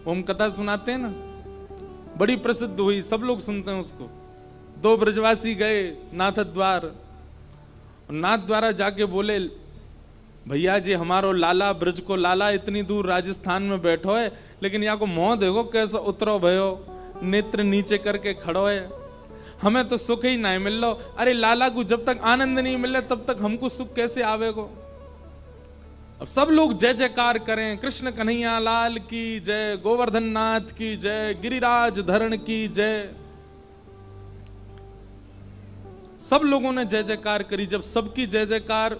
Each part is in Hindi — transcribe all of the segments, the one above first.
वो हम कथा सुनाते हैं ना, बड़ी प्रसिद्ध हुई, सब लोग सुनते हैं उसको। दो ब्रजवासी गए नाथ द्वार, नाथ द्वारा जाके बोले भैया जी हमारो लाला ब्रज को लाला इतनी दूर राजस्थान में बैठो है, लेकिन यहाँ को मोह देखो कैसा उतरो भयो, नेत्र नीचे करके खड़ो है, हमें तो सुख ही नहीं मिल लो। अरे लाला को जब तक आनंद नहीं मिले तब तक हमको सुख कैसे आवेगो। अब सब लोग जय जयकार करें, कृष्ण कन्हैया लाल की जय, गोवर्धन नाथ की जय, गिरिराज धरण की जय। सब लोगों ने जय जयकार करी। जब सबकी जय जयकार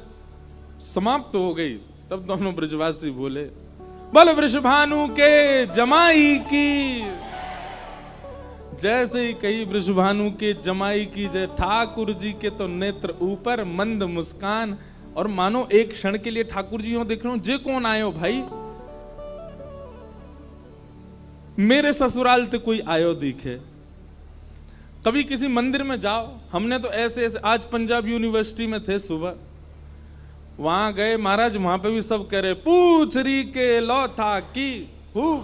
समाप्त हो गई तब दोनों ब्रजवासी बोले बोल वृषभानु के जमाई की। जैसे ही कही वृषभानु के जमाई की जय, ठाकुर जी के तो नेत्र ऊपर, मंद मुस्कान, और मानो एक क्षण के लिए ठाकुर जी हो देख रहे हो, जे कौन आयो भाई, मेरे ससुराल ते कोई आयो दिखे। कभी किसी मंदिर में जाओ, हमने तो ऐसे ऐसे, आज पंजाब यूनिवर्सिटी में थे सुबह, वहां गए महाराज, वहां पे भी सब कह रहे पूछ री के लौथा की हु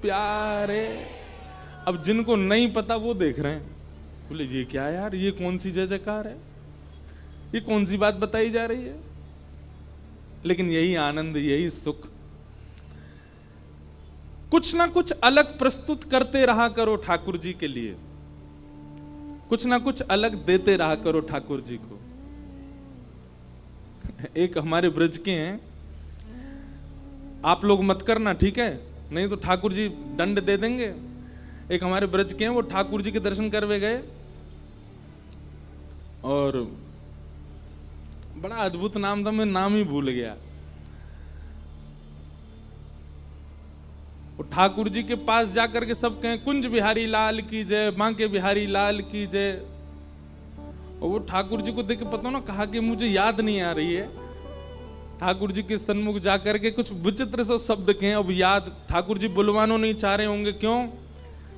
प्यारे। अब जिनको नहीं पता वो देख रहे हैं, बोले ये क्या यार, ये कौन सी जय जयकार है, ये कौन सी बात बताई जा रही है। लेकिन यही आनंद, यही सुख। कुछ ना कुछ अलग प्रस्तुत करते रहा करो ठाकुर जी के लिए, कुछ ना कुछ अलग देते रहा करो ठाकुर जी को। एक हमारे ब्रज के हैं, आप लोग मत करना ठीक है, नहीं तो ठाकुर जी दंड दे देंगे। एक हमारे ब्रज के हैं, वो ठाकुर जी के दर्शन करवे गए और बड़ा अद्भुत नाम था, मैं नाम ही भूल गया। वो ठाकुर जी के पास जाकर के सब कहें कुंज बिहारी लाल की जय, बांके बिहारी लाल की जय। और वो ठाकुर जी को देख के पता ना, कहा कि मुझे याद नहीं आ रही है। ठाकुर जी के सन्मुख जाकर के कुछ विचित्र से शब्द कहें, अब याद ठाकुर जी बुलवानो नहीं चाह रहे होंगे, क्यों?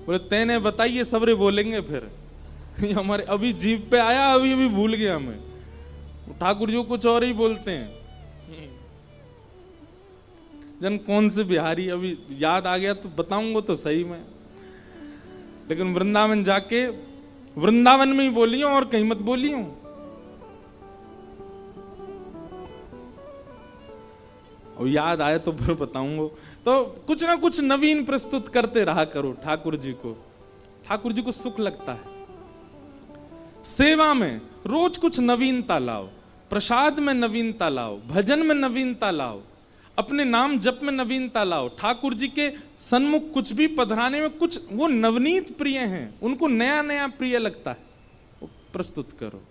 बोले तेने बताइए, सबरे बोलेंगे फिर। हमारे अभी जीभ पे आया, अभी अभी भूल गया मैं। ठाकुर जी कुछ और ही बोलते हैं, जन कौन से बिहारी, अभी याद आ गया तो बताऊंगा तो सही में। लेकिन वृंदावन जाके, वृंदावन में ही बोली हूं और कहीं मत बोली हूं। और याद आए तो फिर बताऊंगा। तो कुछ ना कुछ नवीन प्रस्तुत करते रहा करो ठाकुर जी को। ठाकुर जी को सुख लगता है। सेवा में रोज कुछ नवीनता लाओ, प्रसाद में नवीनता लाओ, भजन में नवीनता लाओ, अपने नाम जप में नवीनता लाओ। ठाकुर जी के सन्मुख कुछ भी पधराने में कुछ वो नवनीत प्रिय हैं, उनको नया नया प्रिय लगता है, वो प्रस्तुत करो।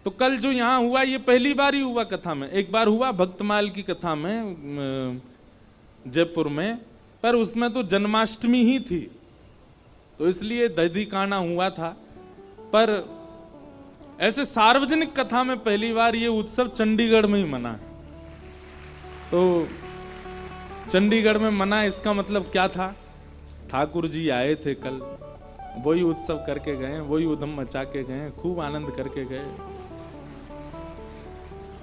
तो कल जो यहां हुआ, ये पहली बार ही हुआ कथा में। एक बार हुआ भक्तमाल की कथा में जयपुर में, पर उसमें तो जन्माष्टमी ही थी, तो इसलिए दधी काना हुआ था। पर ऐसे सार्वजनिक कथा में पहली बार ये उत्सव चंडीगढ़ में ही मना है। तो चंडीगढ़ में मना, इसका मतलब क्या था? ठाकुर जी आए थे कल, वही उत्सव करके गए, वही उधम मचा के गए, खूब आनंद करके गए।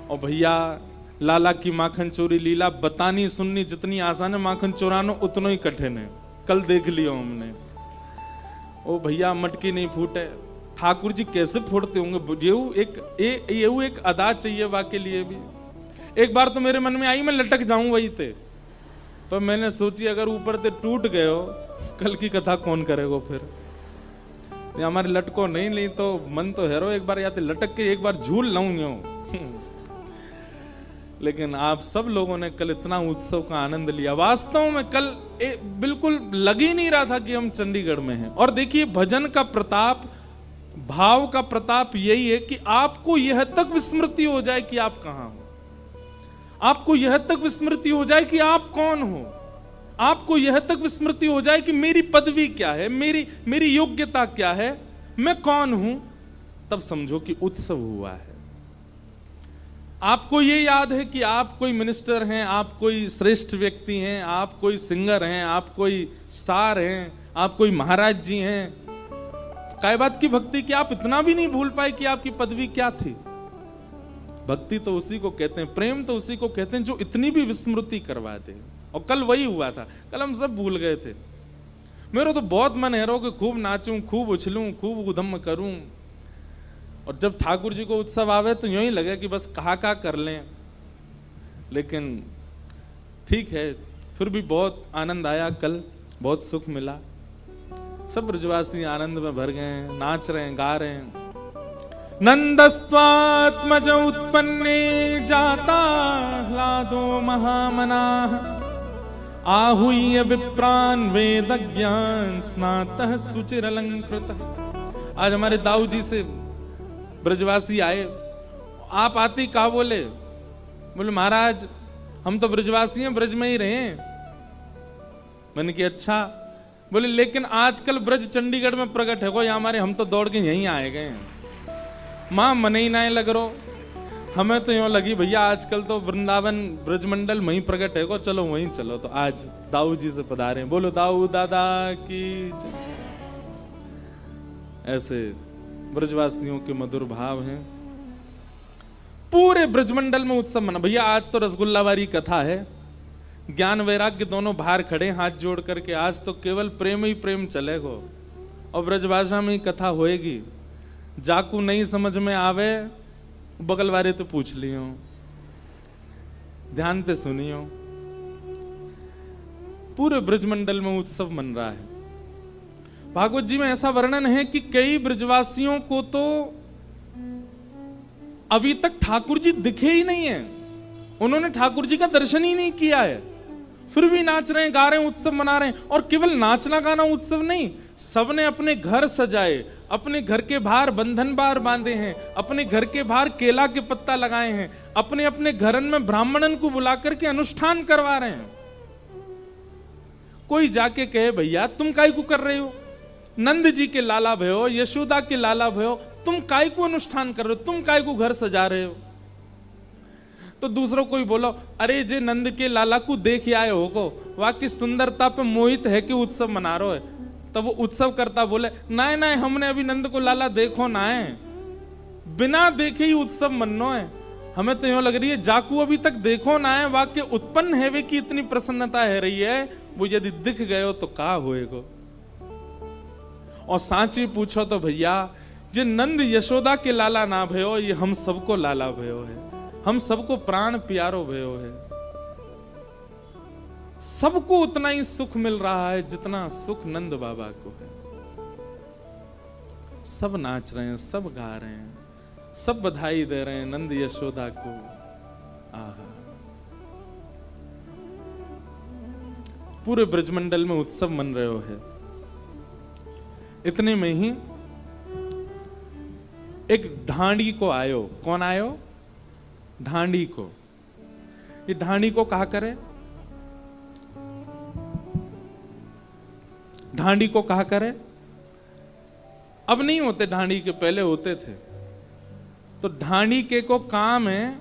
और भैया लाला की माखन चोरी लीला बतानी सुननी जितनी आसान है, माखन चोराना उतना ही कठिन है। कल देख लियो हमने। ओ भैया मटकी नहीं फूटे, ठाकुर जी कैसे फोड़ते होंगे? ये एक अदा चाहिए वाके लिए भी। एक बार तो मेरे मन में आई मैं लटक जाऊं वही थे, तो मैंने सोची अगर ऊपर से टूट गए हो, कल की कथा कौन करेगा फिर? हमारे लटको नहीं ली तो मन तो हेरो, एक बार या तो लटक के एक बार झूल लाऊं। लेकिन आप सब लोगों ने कल इतना उत्सव का आनंद लिया। वास्तव में कल बिल्कुल लग ही नहीं रहा था कि हम चंडीगढ़ में हैं। और देखिए भजन का प्रताप, भाव का प्रताप यही है कि आपको यह तक विस्मृति हो जाए कि आप कहां हो, आपको यह तक विस्मृति हो जाए कि आप कौन हो, आपको यह तक विस्मृति हो जाए कि मेरी पदवी क्या है, मेरी योग्यता क्या है, मैं कौन हूं। तब समझो कि उत्सव हुआ है। आपको ये याद है कि आप कोई मिनिस्टर हैं, आप कोई श्रेष्ठ व्यक्ति हैं, आप कोई सिंगर हैं, आप कोई स्टार हैं, आप कोई महाराज जी हैं। काय बात की भक्ति कि आप इतना भी नहीं भूल पाए कि आपकी पदवी क्या थी। भक्ति तो उसी को कहते हैं, प्रेम तो उसी को कहते हैं जो इतनी भी विस्मृति करवा दे। और कल वही हुआ था, कल हम सब भूल गए थे। मेरा तो बहुत मन है कि खूब नाचूं, खूब उछलूं, खूब उधम करूं, और जब ठाकुर जी को उत्सव आवे तो यूं ही लगे कि बस कहा कर लें। लेकिन ठीक है, फिर भी बहुत आनंद आया, कल बहुत सुख मिला। सब ब्रजवासी आनंद में भर गए, नाच रहे हैं, गा रहे हैं। नंदस्त्वात्मज उत्पन्ने जाता ह्लादो महामनाः आहूय विप्रान वेदज्ञान स्नातः सुचिरलंकृतः। आज हमारे दाऊ जी से ब्रजवासी आए, आप आती का बोले महाराज हम तो ब्रजवासी हैं, ब्रज में ही रहे। मैंने कि अच्छा। बोले लेकिन आजकल ब्रज चंडीगढ़ में प्रकट है, कोई हमारे, हम तो दौड़ के यहीं आए गए। मां मन ही ना लग रो, हमें तो यूं लगी भैया आजकल तो वृंदावन ब्रजमंडल वहीं प्रकट है, को चलो वहीं चलो। तो आज दाऊ जी से पधारे, बोलो दाऊ दादा की जय। ऐसे ब्रजवासियों के मधुर भाव हैं। पूरे ब्रजमंडल में उत्सव मना। भैया आज तो रसगुल्लावारी कथा है, ज्ञान वैराग्य दोनों बाहर खड़े हाथ जोड़ करके, आज तो केवल प्रेम ही प्रेम चलेगा और ब्रजभाषा में ही कथा होएगी। जाकू नहीं समझ में आवे बगल वाले तो पूछ लियो, ध्यान से सुनियो। पूरे ब्रजमंडल में उत्सव मन रहा है। भागवत जी में ऐसा वर्णन है कि कई ब्रजवासियों को तो अभी तक ठाकुर जी दिखे ही नहीं है, उन्होंने ठाकुर जी का दर्शन ही नहीं किया है, फिर भी नाच रहे हैं, गा रहे हैं, उत्सव मना रहे हैं। और केवल नाचना गाना उत्सव नहीं, सबने अपने घर सजाए, अपने घर के बाहर बंधन बार बांधे हैं, अपने घर के बाहर केला के पत्ता लगाए हैं, अपने अपने घरन में ब्राह्मणन को बुला करके अनुष्ठान करवा रहे हैं। कोई जाके कहे भैया तुम काहे को कर रहे हो, नंद जी के लाला भयो, यशोदा के लाला भयो, तुम काय को अनुष्ठान कर रहे हो, तुम काय को घर सजा रहे हो। तो दूसरों कोई बोलो अरे जे नंद के लाला को देख आए हो को, वहां की सुंदरता पे मोहित है कि उत्सव मना रहे है। तब वो उत्सव करता बोले ना ना हमने अभी नंद को लाला देखो ना है, बिना देखे ही उत्सव मनो है। हमें तो यूं लग रही है जाकू अभी तक देखो ना है, वाक्य उत्पन्न है वे की इतनी प्रसन्नता है रही है, वो यदि दिख गए हो तो का होएगो। और सांची पूछो तो भैया जे नंद यशोदा के लाला ना भयो, ये हम सबको लाला भयो है, हम सबको प्राण प्यारो भयो है। सबको उतना ही सुख मिल रहा है जितना सुख नंद बाबा को है। सब नाच रहे हैं, सब गा रहे हैं, सब बधाई दे रहे हैं नंद यशोदा को। आहा, पूरे ब्रजमंडल में उत्सव मन रहे हो है। इतने में ही एक ढांडी को आयो। कौन आयो? ढांडी को। ये ढांडी को कहा करे, ढांडी को कहा करे। अब नहीं होते ढांडी के, पहले होते थे। तो ढांडी के को काम है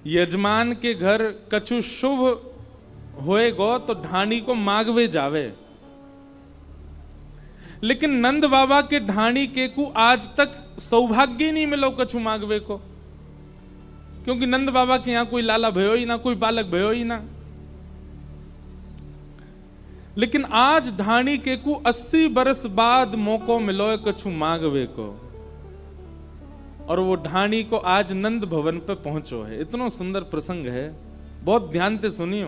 यजमान के घर कछु शुभ होएगो तो ढांडी को मांगवे जावे। लेकिन नंद बाबा के ढांडी के को आज तक सौभाग्य नहीं मिलो कछु मांगवे को, क्योंकि नंद बाबा के यहां कोई लाला भयो ही ना, कोई बालक भयो ही ना। लेकिन आज ढाणी के को 80 बरस बाद मौको मिलो है कछु मांगवे को, और वो ढाणी को आज नंद भवन पे पहुंचो है। इतना सुंदर प्रसंग है, बहुत ध्यान से सुनियो।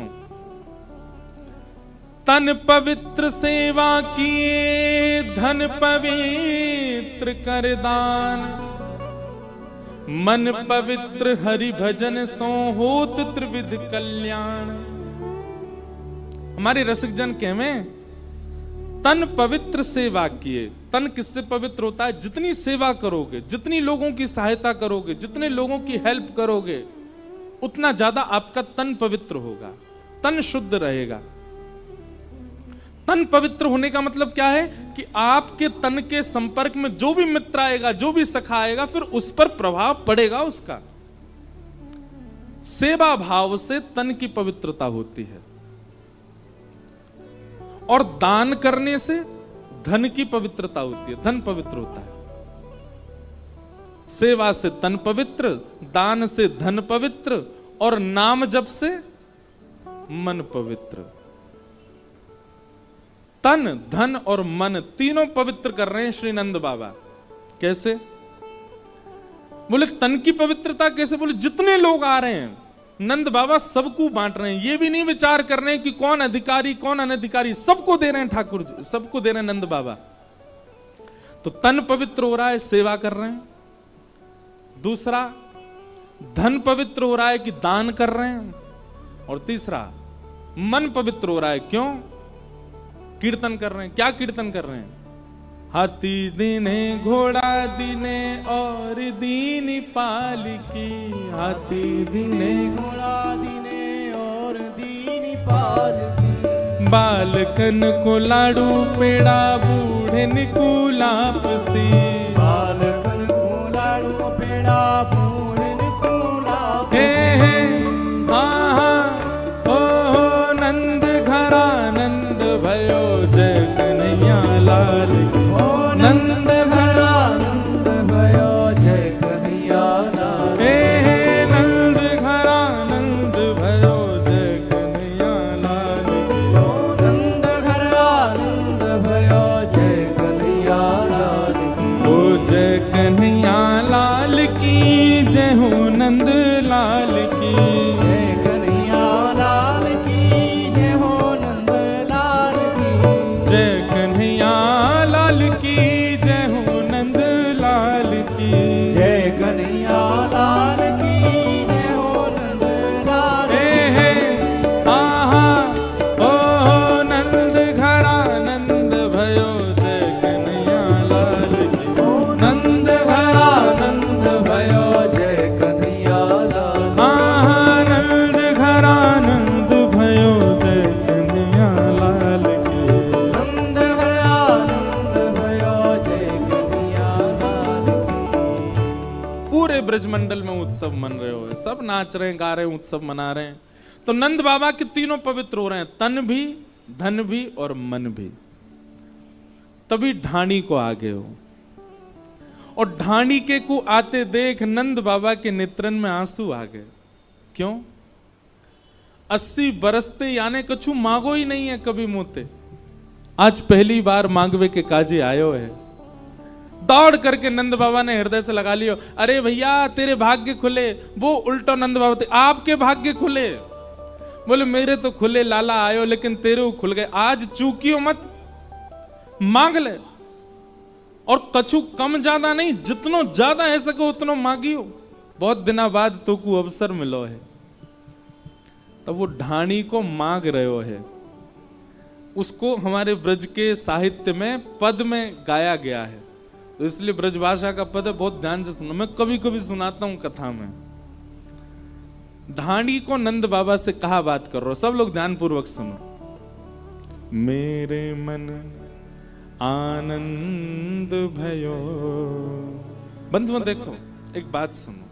तन पवित्र सेवा किए धन पवित्र कर दान, मन पवित्र हरि भजन सो होत त्रिविध कल्याण। हमारे रसिक जन कहवे तन पवित्र सेवा किए। तन किससे पवित्र होता है? जितनी सेवा करोगे, जितनी लोगों की सहायता करोगे, जितने लोगों की हेल्प करोगे, उतना ज्यादा आपका तन पवित्र होगा, तन शुद्ध रहेगा। तन पवित्र होने का मतलब क्या है कि आपके तन के संपर्क में जो भी मित्र आएगा, जो भी सखा आएगा, फिर उस पर प्रभाव पड़ेगा उसका। सेवा भाव से तन की पवित्रता होती है, और दान करने से धन की पवित्रता होती है, धन पवित्र होता है। सेवा से तन पवित्र, दान से धन पवित्र, और नाम जप से मन पवित्र। तन, धन और मन तीनों पवित्र कर रहे हैं श्री नंद बाबा। कैसे? बोले तन की पवित्रता कैसे? बोले जितने लोग आ रहे हैं नंद बाबा सबको बांट रहे हैं। ये भी नहीं विचार कर रहे हैं कि कौन अधिकारी कौन अनधिकारी, सबको दे रहे हैं ठाकुर जी, सबको दे रहे हैं नंद बाबा। तो तन पवित्र हो रहा है, सेवा कर रहे हैं। दूसरा, धन पवित्र हो रहा है कि दान कर रहे हैं। और तीसरा, मन पवित्र हो रहा है, क्यों? कीर्तन कर रहे हैं। क्या कीर्तन कर रहे हैं? हाथी दीने घोड़ा दीने और दीनी पालकी, हाथी दीने घोड़ा दीने और दीनी पालकी, बालकन को लाडू पेड़ा बूढ़े को लापसी, बालकन को लाडू पेड़ा बूढ़े को लापसी। हाँ हाँ ओ नंद घरा नंद भयो जय कन्हैया लाल की, नंद घरा नंद भयो जय कन्हैया लाल, नंद घरा नंद भयो जय कन्हैया लाल की, नंद घरा नंद भयो जय कन्हैया लाल की, ओ जय कन्हैया लाल की, जय हो नंद लाल की, जय कन्हैया लाल की, जय हो नंद लाल की, जय कन्हैया लाल की, जय हो नंद लाल की, जय कन्हैया लाल की, जय हो नंद लाल की। आहा ओ नंद घड़ा नंद भयो जय कन्हैया लाल की, नंद घरा नंद भयो जय कन्हैया लाल, आहा नंद घड़ा नंद भयो जय कन्हैया लाल की। नंद घरा नंद भयो जय कन्हैया लाल की। पूरे ब्रजमंडल में उत्सव मन रहे हो, सब नाच रहे हैं, गा रहे हैं, उत्सव मना रहे हैं। तो नंद बाबा के तीनों पवित्र हो रहे हैं, तन भी, धन भी और मन भी। तभी ढाणी को आगे हो, और ढाणी के को आते देख नंद बाबा के नेत्रन में आंसू आ गए। क्यों? 80 बरसते यानी कछु मांगो ही नहीं है कभी मोते, आज पहली बार मांगवे के काजे आयो है। दौड़ करके नंद बाबा ने हृदय से लगा लियो, अरे भैया तेरे भाग्य खुले। वो उल्टो नंद बाबा थे, आपके भाग्य खुले? बोले मेरे तो खुले लाला आयो, लेकिन तेरे खुल गए। आज चूकियो मत, मांग ले, और कछु कम ज्यादा नहीं, जितनो ज्यादा है सके उतनो मांगियो। बहुत दिना बाद तो को अवसर मिलो है। तब वो ढाणी को मांग रहे हो है। उसको हमारे ब्रज के साहित्य में पद में गाया गया है, तो इसलिए ब्रजभाषा का पद है, बहुत ध्यान से सुनो। मैं कभी कभी सुनाता हूं कथा में। ढाणी को नंद बाबा से कहा बात कर रहा हो, सब लोग ध्यान पूर्वक सुनो। मेरे मन आनंद भयो। बंधुओं देखो, एक बात सुनो,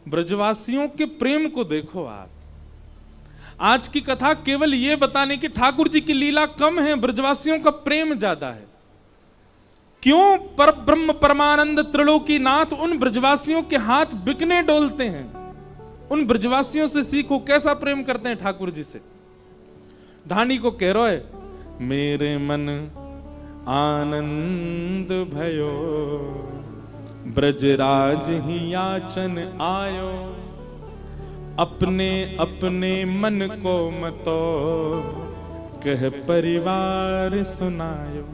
ब्रजवासियों के प्रेम को देखो आप। आज की कथा केवल यह बताने की ठाकुर जी की लीला कम है, ब्रजवासियों का प्रेम ज्यादा है। क्यों? पर ब्रह्म परमानंद त्रिलोकी नाथ उन ब्रजवासियों के हाथ बिकने डोलते हैं। उन ब्रजवासियों से सीखो कैसा प्रेम करते हैं ठाकुर जी से। ढाणी को कह रहा है, मेरे मन आनंद भयो, ब्रजराज ही याचन आयो, अपने अपने मन को मतो, कह परिवार सुनायो।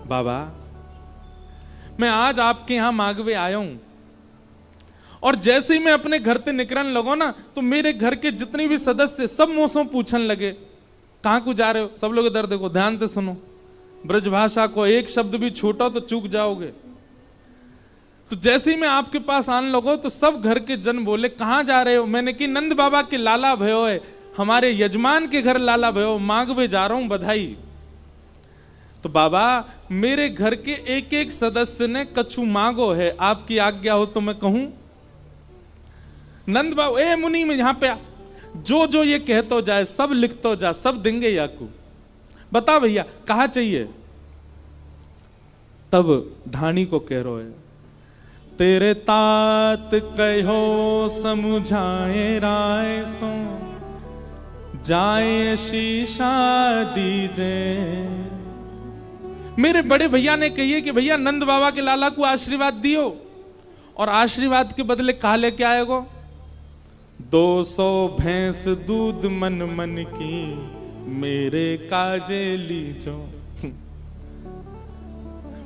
बाबा मैं आज आपके यहां मांगवे आया हूं, और जैसे ही मैं अपने घर से निकलने लगो ना, तो मेरे घर के जितने भी सदस्य सब मुझसे पूछने लगे, कहां को जा रहे हो? सब लोग इधर देखो, ध्यान से सुनो। ब्रजभाषा को एक शब्द भी छूटो तो चूक जाओगे। तो जैसे ही मैं आपके पास आने लगो, तो सब घर के जन बोले, कहां जा रहे हो? मैंने कि नंद बाबा के लाला भयो है, हमारे यजमान के घर लाला भयो, मांगवे जा रहा हूं, बधाई। तो बाबा मेरे घर के एक एक सदस्य ने कछु मांगो है, आपकी आज्ञा हो तो मैं कहूं? नंद बाबा, ए मुनि में यहां पे आ, जो जो ये कहतो जाए सब लिखतो जा, सब देंगे याकू। बता भैया कहा चाहिए? तब ढाणी को कह रहे है, तेरे तात कहो समझाए राय सो, जाए शीशा दीजे। मेरे बड़े भैया ने कही कि भैया नंद बाबा के लाला को आशीर्वाद दियो, और आशीर्वाद के बदले कहा लेके आएगो 200 भैंस दूध मन मन की मेरे काजे लीजो।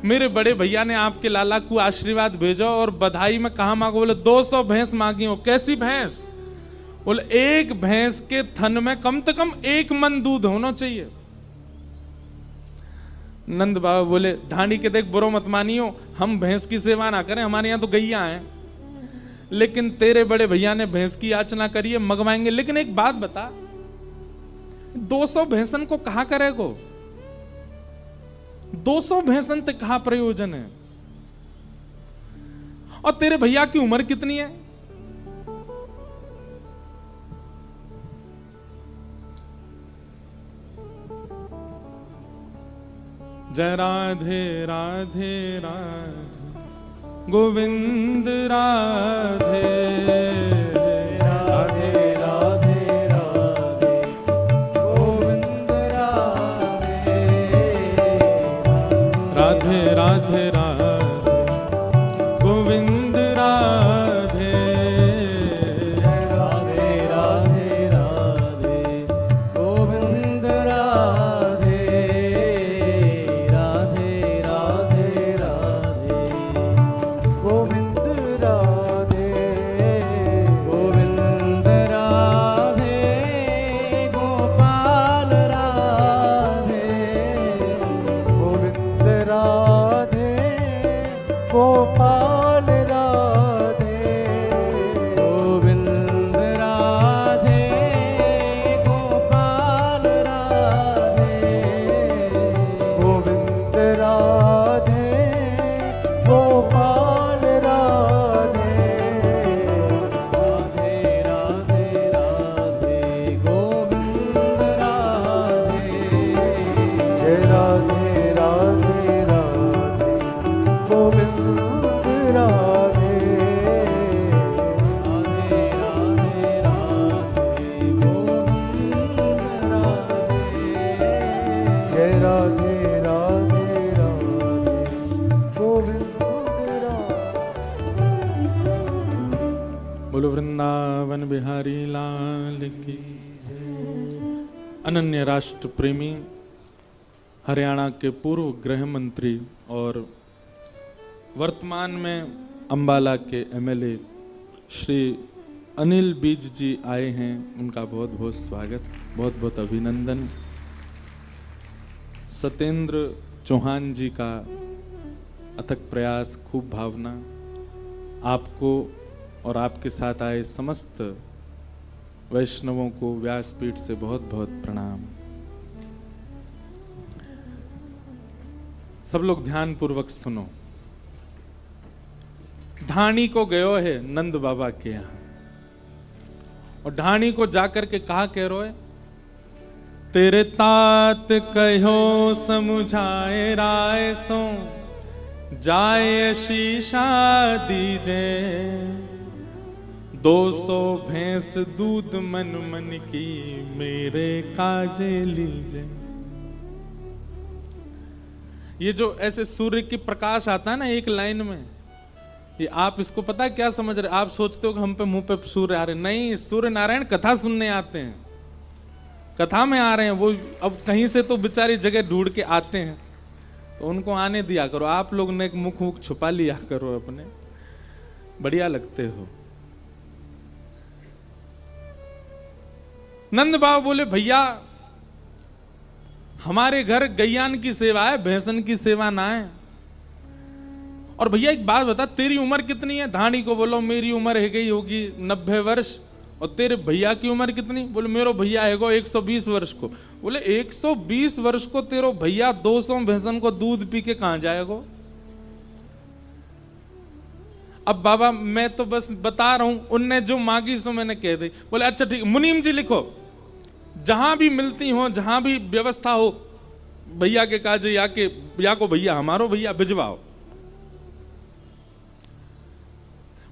मेरे बड़े भैया ने आपके लाला को आशीर्वाद भेजो और बधाई में कहा मांगो, बोले 200 भैंस मांगी हो। कैसी भैंस? बोले एक भैंस के थन में कम से कम 1 मन दूध होना चाहिए। नंद बाबा बोले धानी के देख बुरो मत मानियो, हम भैंस की सेवा ना करें, हमारे यहाँ तो गैया हैं, लेकिन तेरे बड़े भैया ने भैंस की याचना करी है, मंगवाएंगे। लेकिन एक बात बता, 200 भैंसन को कहा करेगो? 200 भैंसन ते कहा प्रयोजन है? और तेरे भैया की उम्र कितनी है? जय राधे राधे राधे गोविंद राधे राधे राधे राधे गोविंद राधे राधे राधे राधे गोविंद राधे राधे राधे राधे गोविंद राधे राधे राधे राधे गोविंद राधे गोविंद राधे गोपाल राधे गोविंद राधे गोपाल राधे गोविंद राधे गोपाल राधे गोविंद राधे गोपाल राधे राधे राधे राधे गोविंद राधे जय राधे राधे राधे गोविंद राधे राधे राधे राधे गोविंद राधे जय राधे राधे राधे गोविंद राधे। बोलो वृंदावन बिहारी लाल की। अनन्य राष्ट्र प्रेमी हरियाणा के पूर्व गृह मंत्री और वर्तमान में अंबाला के एमएलए श्री अनिल बीज जी आए हैं, उनका बहुत बहुत स्वागत, बहुत बहुत अभिनंदन। सत्येंद्र चौहान जी का अथक प्रयास, खूब भावना, आपको और आपके साथ आए समस्त वैष्णवों को व्यासपीठ से बहुत बहुत प्रणाम। सब लोग ध्यान पूर्वक सुनो। ढाणी को गयो है नंद बाबा के यहां, और ढाणी को जाकर के कहा कह रो है, तेरे तात कहो समुझाए राय सो जाए शीशा दीजे 200 भैंस दूध मन मन की मेरे काजे लीजे। ये जो ऐसे सूर्य की प्रकाश आता है ना एक लाइन में, ये आप इसको पता है क्या समझ रहे? आप सोचते हो कि हम पे मुंह पे सूर्य आ रहे, नहीं, सूर्य नारायण कथा सुनने आते हैं, कथा में आ रहे हैं वो। अब कहीं से तो बेचारी जगह ढूंढ के आते हैं, तो उनको आने दिया करो। आप लोग ने मुख मुख छुपा लिया करो अपने, बढ़िया लगते हो। नंद बाबा बोले भैया हमारे घर गैयान की सेवा है, भैंसन की सेवा ना है। और भैया एक बात बता, तेरी उम्र कितनी है? धानी को बोलो मेरी उम्र है गई होगी 90 वर्ष। और तेरे भैया की उम्र कितनी? बोले मेरो भैया है 120 वर्ष को। बोले 120 वर्ष को तेरो भैया 200 भैंसन को दूध पी के कहां जाएगा? अब बाबा मैं तो बस बता रहा हूं, उनने जो मांगी सो मैंने कह दी। बोले अच्छा ठीक, मुनीम जी लिखो, जहां भी मिलती हो, जहां भी व्यवस्था हो, भैया के काजे या को भैया हमारो भैया भिजवाओ।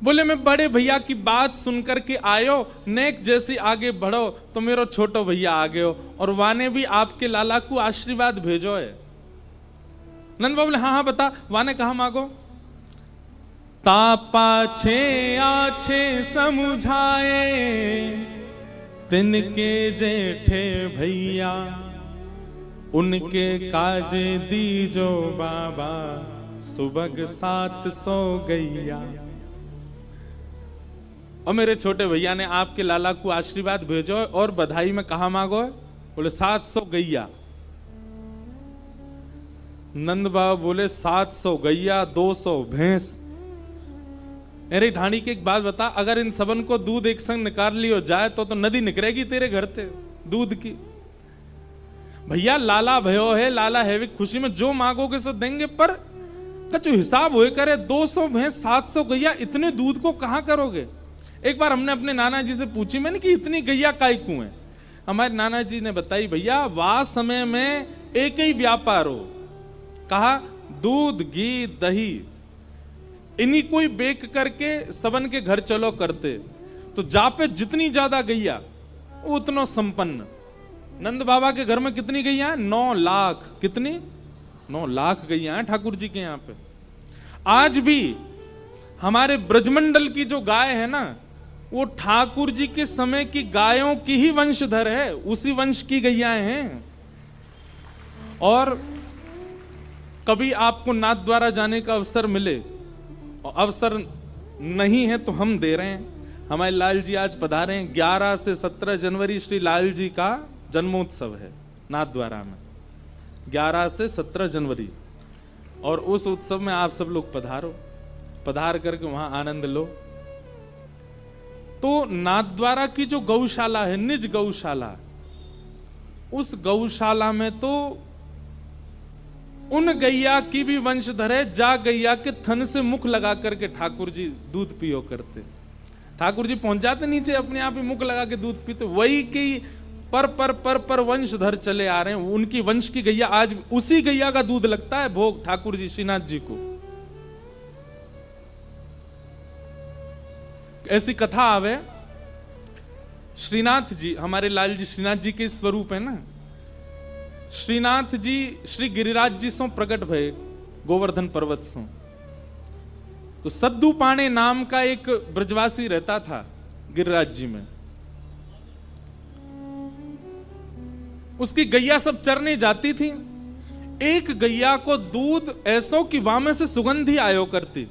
बोले मैं बड़े भैया की बात सुनकर के आयो, नेक जैसी आगे बढ़ो तो मेरो छोटो भैया आगे हो, और वाने भी आपके लाला को आशीर्वाद भेजो है। नंद बाबा बोले हाँ हाँ बता, वाने कहा मांगो। तापा छे आछे समुझाए, तिनके जेठे भैया, उनके काजे दीजो बाबा, सुबह 700 गैया। और मेरे छोटे भैया ने आपके लाला को आशीर्वाद भेजो और बधाई में कहा मांगो है? बोले 700 गैया। नंद बाबा बोले 700 गैया 200 भैंस। अरे ढाणी की एक बात बता, अगर इन सबन को दूध एक संग निकाल लियो जाए तो नदी निकलेगी तेरे घर से दूध की। भैया लाला भयो है, लाला है, खुशी में जो मांगोगे सो देंगे, पर कछु हिसाब हुए करे 200 भैंस 700 गैया, इतने दूध को कहां करोगे? एक बार हमने अपने नाना जी से पूछी, मैंने कि इतनी गैया काय क्यों है? हमारे नाना जी ने बताई, भैया वह समय में एक ही व्यापार हो, कहा दूध घी दही इन्हीं कोई बेक करके सबन के घर चलो करते, तो जा पे जितनी ज्यादा गैया उतना संपन्न। नंद बाबा के घर में कितनी गैया है? 9 लाख। कितनी? 9 लाख गैया हैं ठाकुर जी के यहाँ पे। आज भी हमारे ब्रजमंडल की जो गाय है ना, वो ठाकुर जी के समय की गायों की ही वंशधर है, उसी वंश की गैयाएं हैं। और कभी आपको नाथ द्वारा जाने का अवसर मिले, और अवसर नहीं है तो हम दे रहे हैं। हमारे लाल जी आज पधारे हैं। 11 से 17 जनवरी श्री लाल जी का जन्मोत्सव है नाथ द्वारा में, 11 से 17 जनवरी। और उस उत्सव में आप सब लोग पधारो, पधार करके वहां आनंद लो। तो नाथ द्वारा की जो गौशाला है, निज गौशाला, उस गौशाला में तो उन गैया की भी वंशधर है, जा गैया के थन से मुख लगा करके ठाकुर जी दूध पियो करते। ठाकुर जी पहुंच जाते नीचे, अपने आप ही मुख लगा के दूध पीते। वही की पर वंशधर चले आ रहे हैं, उनकी वंश की गैया, आज उसी गैया का दूध लगता है भोग ठाकुर जी श्रीनाथ जी को। ऐसी कथा आवे, श्रीनाथ जी, हमारे लाल जी श्रीनाथ जी के स्वरूप है ना, श्रीनाथ जी श्री गिरिराज जी सो प्रकट भय गोवर्धन पर्वत सो। तो सद्दू पाणे नाम का एक ब्रजवासी रहता था गिरिराज जी में। उसकी गैया सब चरने जाती थी। एक गैया को दूध ऐसो कि वहां में से सुगंधी आयो करती।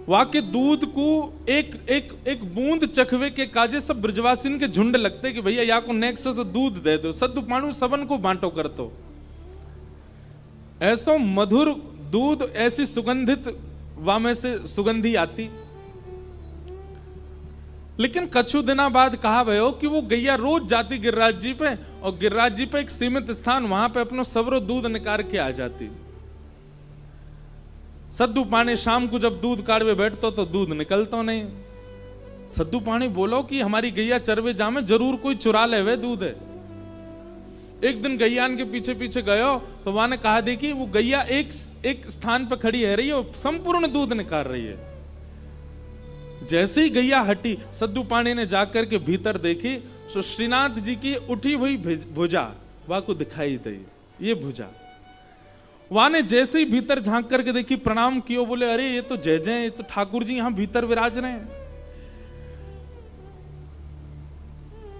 वहां के दूध को एक बूंद चखवे के काजे सब ब्रजवासिन के झुंड लगते कि भैया या को नेक्स्ट से दूध दे दो, सद्दू पाणु सबन को बांटो कर तो। ऐसो मधुर दूध, ऐसी सुगंधित वहां में से सुगंधी आती। लेकिन कछु दिना बाद कहा भयो कि वो गैया रोज जाती गिरिराज जी पे, और गिरिराज जी पे एक सीमित स्थान, वहां पे अपनो सबरो दूध निकाल के आ जाती। सद्दू पाणी शाम को जब दूध काढ़वे बैठतो तो दूध निकलतो नहीं। सद्दू पाणी बोलो कि हमारी गैया चरवे जामे, जरूर कोई चुरा ले वे दूध है। एक दिन गैयान के पीछे पीछे गयो तो वहां ने कहा, देखी वो गैया एक स्थान पर खड़ी है रही है, संपूर्ण दूध निकाल रही है। जैसे ही गैया हटी, सद्दू पाणी ने जाकर के भीतर देखी तो श्रीनाथ जी की उठी हुई भुजा वहां को दिखाई दी। ये भुजा वहां ने जैसे ही भीतर झांक करके देखी, प्रणाम कियो, बोले अरे ये तो जय जय, ये तो ठाकुर जी यहां भीतर विराज रहे हैं।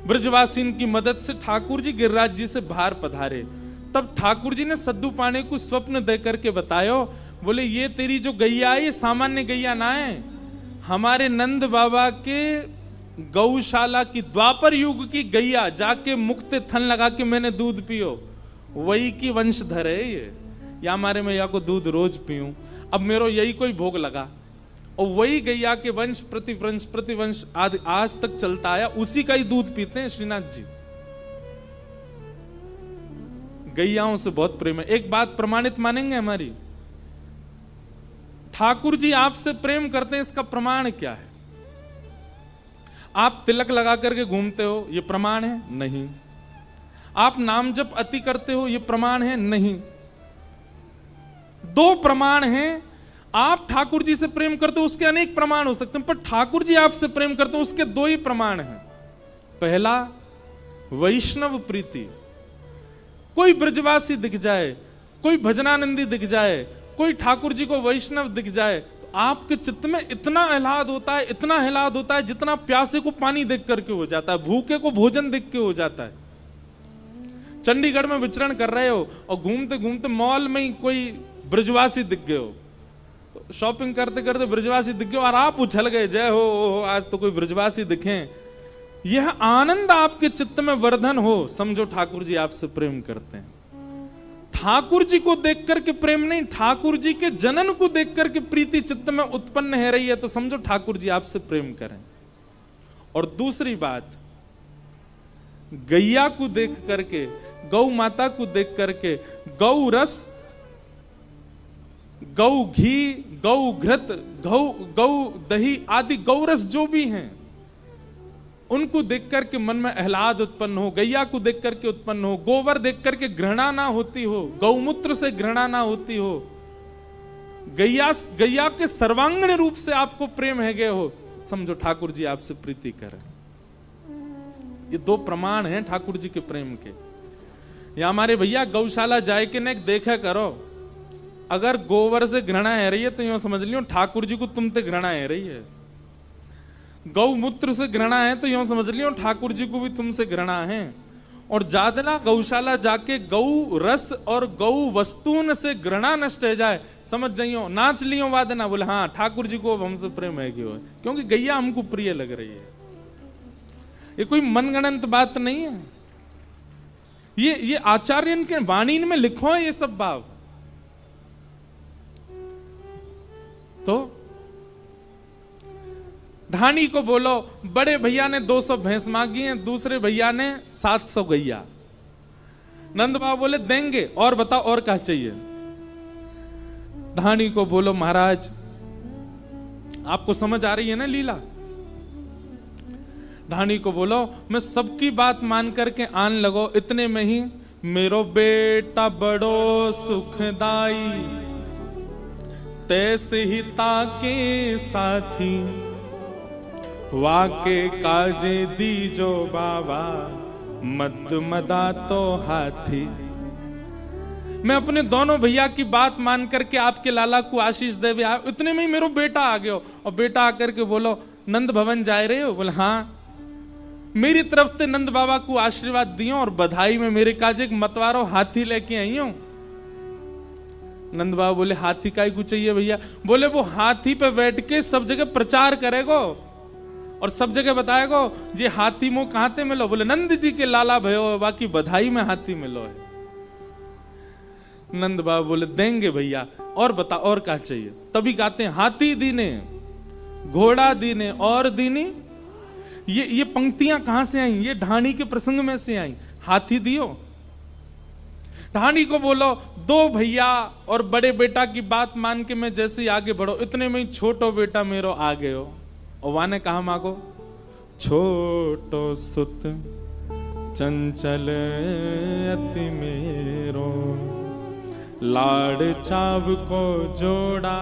ब्रजवासीन की मदद से ठाकुर जी गिरिराज जी से बाहर पधारे। तब ठाकुर जी ने सद्दू पाणी को स्वप्न दे करके बतायो, बोले ये तेरी जो गैया है ये सामान्य गैया ना है, हमारे नंद बाबा के गौशाला की द्वापर युग की गैया, जाके मुक्ते थन लगा के मैंने दूध पियो, वही की वंशधर है ये। या हमारे में या को दूध रोज पीऊं, अब मेरो यही कोई भोग लगा, और वही गैया के वंश प्रतिवंश आज तक चलता आया, उसी का ही दूध पीते हैं श्रीनाथ जी। गैयाओं से बहुत प्रेम है। एक बात प्रमाणित मानेंगे हमारी, ठाकुर जी आपसे प्रेम करते हैं, इसका प्रमाण क्या है? आप तिलक लगा करके घूमते हो, यह प्रमाण है? नहीं। आप नाम जप अति करते हो, यह प्रमाण है? नहीं। दो प्रमाण हैं। आप ठाकुर जी से प्रेम करते हो उसके अनेक प्रमाण हो सकते हैं, पर ठाकुर जी आपसे प्रेम करते हो उसके दो ही प्रमाण हैं। पहला, वैष्णव प्रीति। कोई ब्रजवासी दिख जाए, कोई भजनानंदी दिख जाए, कोई ठाकुर जी को वैष्णव दिख जाए, तो आपके चित्त में इतना आह्लाद होता है, इतना आह्लाद होता है, जितना प्यासे को पानी देख करके हो जाता है, भूखे को भोजन देख के हो जाता है। चंडीगढ़ में विचरण कर रहे हो और घूमते घूमते मॉल में ही कोई ब्रजवासी दिख गए हो, तो शॉपिंग करते करते ब्रजवासी दिख गए और आप उछल गए, जय हो आज तो कोई ब्रजवासी दिखे। यह आनंद आपके चित्त में वर्धन हो, समझो ठाकुर जी आपसे प्रेम करते हैं। ठाकुर जी को देख करके प्रेम नहीं, ठाकुर जी के जनन को देख करके प्रीति चित्त में उत्पन्न है रही है, तो समझो ठाकुर जी आपसे प्रेम करें। और दूसरी बात, गैया को देख करके, गौ माता को देख करके, गौ रस, गौ घी, गौ घृत, गौ दही आदि गौरस जो भी हैं, उनको देख करके मन में आह्लाद उत्पन्न हो, गैया को देख करके उत्पन्न हो, गोबर देख करके घृणा ना होती हो, गौमूत्र से घृणा ना होती हो, गैया के सर्वांगीण रूप से आपको प्रेम है गए हो, समझो ठाकुर जी आपसे प्रीति करें। ये दो प्रमाण हैं ठाकुर जी के प्रेम के। या हमारे भैया गौशाला जाए के नेक देखा करो, अगर गोबर से घृणा है रही है तो यूं समझ लियो ठाकुर जी को तुमसे घृणा है रही है। गौमूत्र से घृणा है तो यूं समझ लियो ठाकुर जी को भी तुमसे घृणा है। और जादना गौशाला जाके गौ रस और गौ वस्तुन से घृणा नष्ट हो जाए, समझ जाइयो नाच लियो वादना, बोले हाँ ठाकुर जी को अब हमसे प्रेम है क्यों, क्योंकि गैया हमको प्रिय लग रही है। ये कोई मनगणंत बात नहीं है, ये आचार्यन के वाणी में लिखो है ये सब भाव। तो ढाणी को बोलो, बड़े भैया ने 200 भैंस मांगी हैं, दूसरे भैया ने 700 गैया। नंद बाबा बोले देंगे, और बताओ और क्या चाहिए। ढाणी को बोलो महाराज, आपको समझ आ रही है ना लीला। ढाणी को बोलो मैं सबकी बात मान करके आन लगो, इतने में ही मेरो बेटा बड़ो सुखदाई, तैसे ही ताके साथी, वाके काजे दीजो बाबा, मद मदा तो हाथी। मैं अपने दोनों भैया की बात मान करके आपके लाला को आशीष दे, इतने में ही मेरो बेटा आ गयो। और बेटा आकर के बोलो नंद भवन जा रहे हो, बोले हाँ। मेरी तरफ से नंद बाबा को आशीर्वाद दियो और बधाई में मेरे काज एक मतवारो हाथी लेके आई हूं। नंद बाबा बोले हाथी काय को चाहिए भैया, बोले वो हाथी पे बैठ के सब जगह प्रचार करेगो और सब जगह बताएगो ये हाथी मो कहां ते मिलो, बोले नंद जी के लाला भयो, बाकी बधाई में हाथी मिलो है। नंद बाबा बोले देंगे भैया, और बता और क्या चाहिए। तभी कहते हैं हाथी दीने, घोड़ा दीने और दीनी। ये पंक्तियां कहां से आई, ये ढाणी के प्रसंग में से आई। हाथी दियो, ढाणी को बोलो 2 भैया और बड़े बेटा की बात मान के मैं जैसे ही आगे बढ़ो, इतने में ही छोटो बेटा मेरो आ गए हो। और वहां ने कहा मांगो, छोटो सुत चंचल अति मेरो, लाड़ चाव को जोड़ा,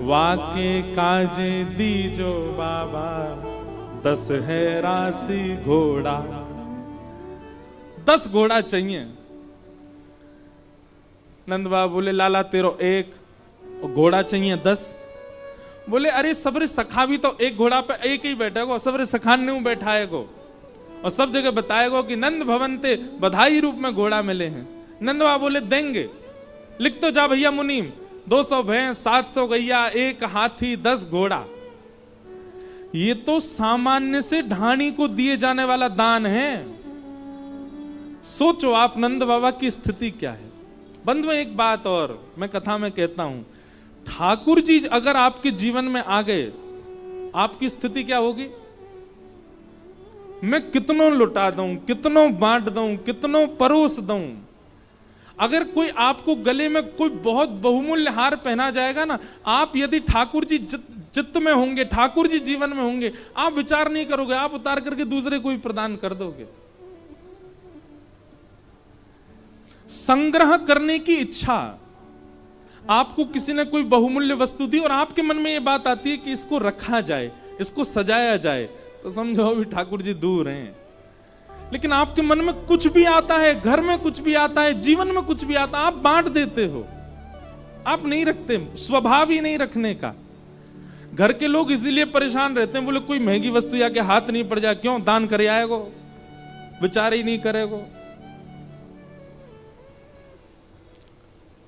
वाके काजे दीजो बाबा, 10 है राशि घोड़ा। 10 घोड़ा चाहिए। नंद बाबा बोले लाला तेरो 1 और घोड़ा चाहिए 10। बोले अरे सबरे सखा भी तो एक घोड़ा पे एक ही बैठेगो, सबरे सखान ने बैठाएगो और सब जगह बताएगो कि नंद भवन ते बधाई रूप में घोड़ा मिले हैं। नंद बाबा बोले देंगे, लिख तो जा भैया मुनीम, 200 भैंस, 700 गैया, 1 हाथी, 10 घोड़ा। ये तो सामान्य से ढाणी को दिए जाने वाला दान है। सोचो आप नंद बाबा की स्थिति क्या है। बंधुओं एक बात और मैं कथा में कहता हूं, ठाकुर जी अगर आपके जीवन में आ गए, आपकी स्थिति क्या होगी। मैं कितनों लुटा दूं, कितनों बांट दूं, कितनों परोस दूं, अगर कोई आपको गले में कोई बहुत बहुमूल्य हार पहना जाएगा ना, आप यदि ठाकुर जी चित्त में होंगे, ठाकुर जी जीवन में होंगे, आप विचार नहीं करोगे, आप उतार करके दूसरे को ही प्रदान कर दोगे। संग्रह करने की इच्छा आपको किसी ने कोई बहुमूल्य वस्तु दी और आपके मन में ये बात आती है कि इसको रखा जाए, इसको सजाया जाए, तो समझो अभी ठाकुर जी दूर हैं। लेकिन आपके मन में कुछ भी आता है, घर में कुछ भी आता है, जीवन में कुछ भी आता है, आप बांट देते हो, आप नहीं रखते, स्वभाव ही नहीं रखने का। घर के लोग इसीलिए परेशान रहते हैं, बोले कोई महंगी वस्तु या के हाथ नहीं पड़ जाए, क्यों दान करे आएगो, विचार ही नहीं करेगो।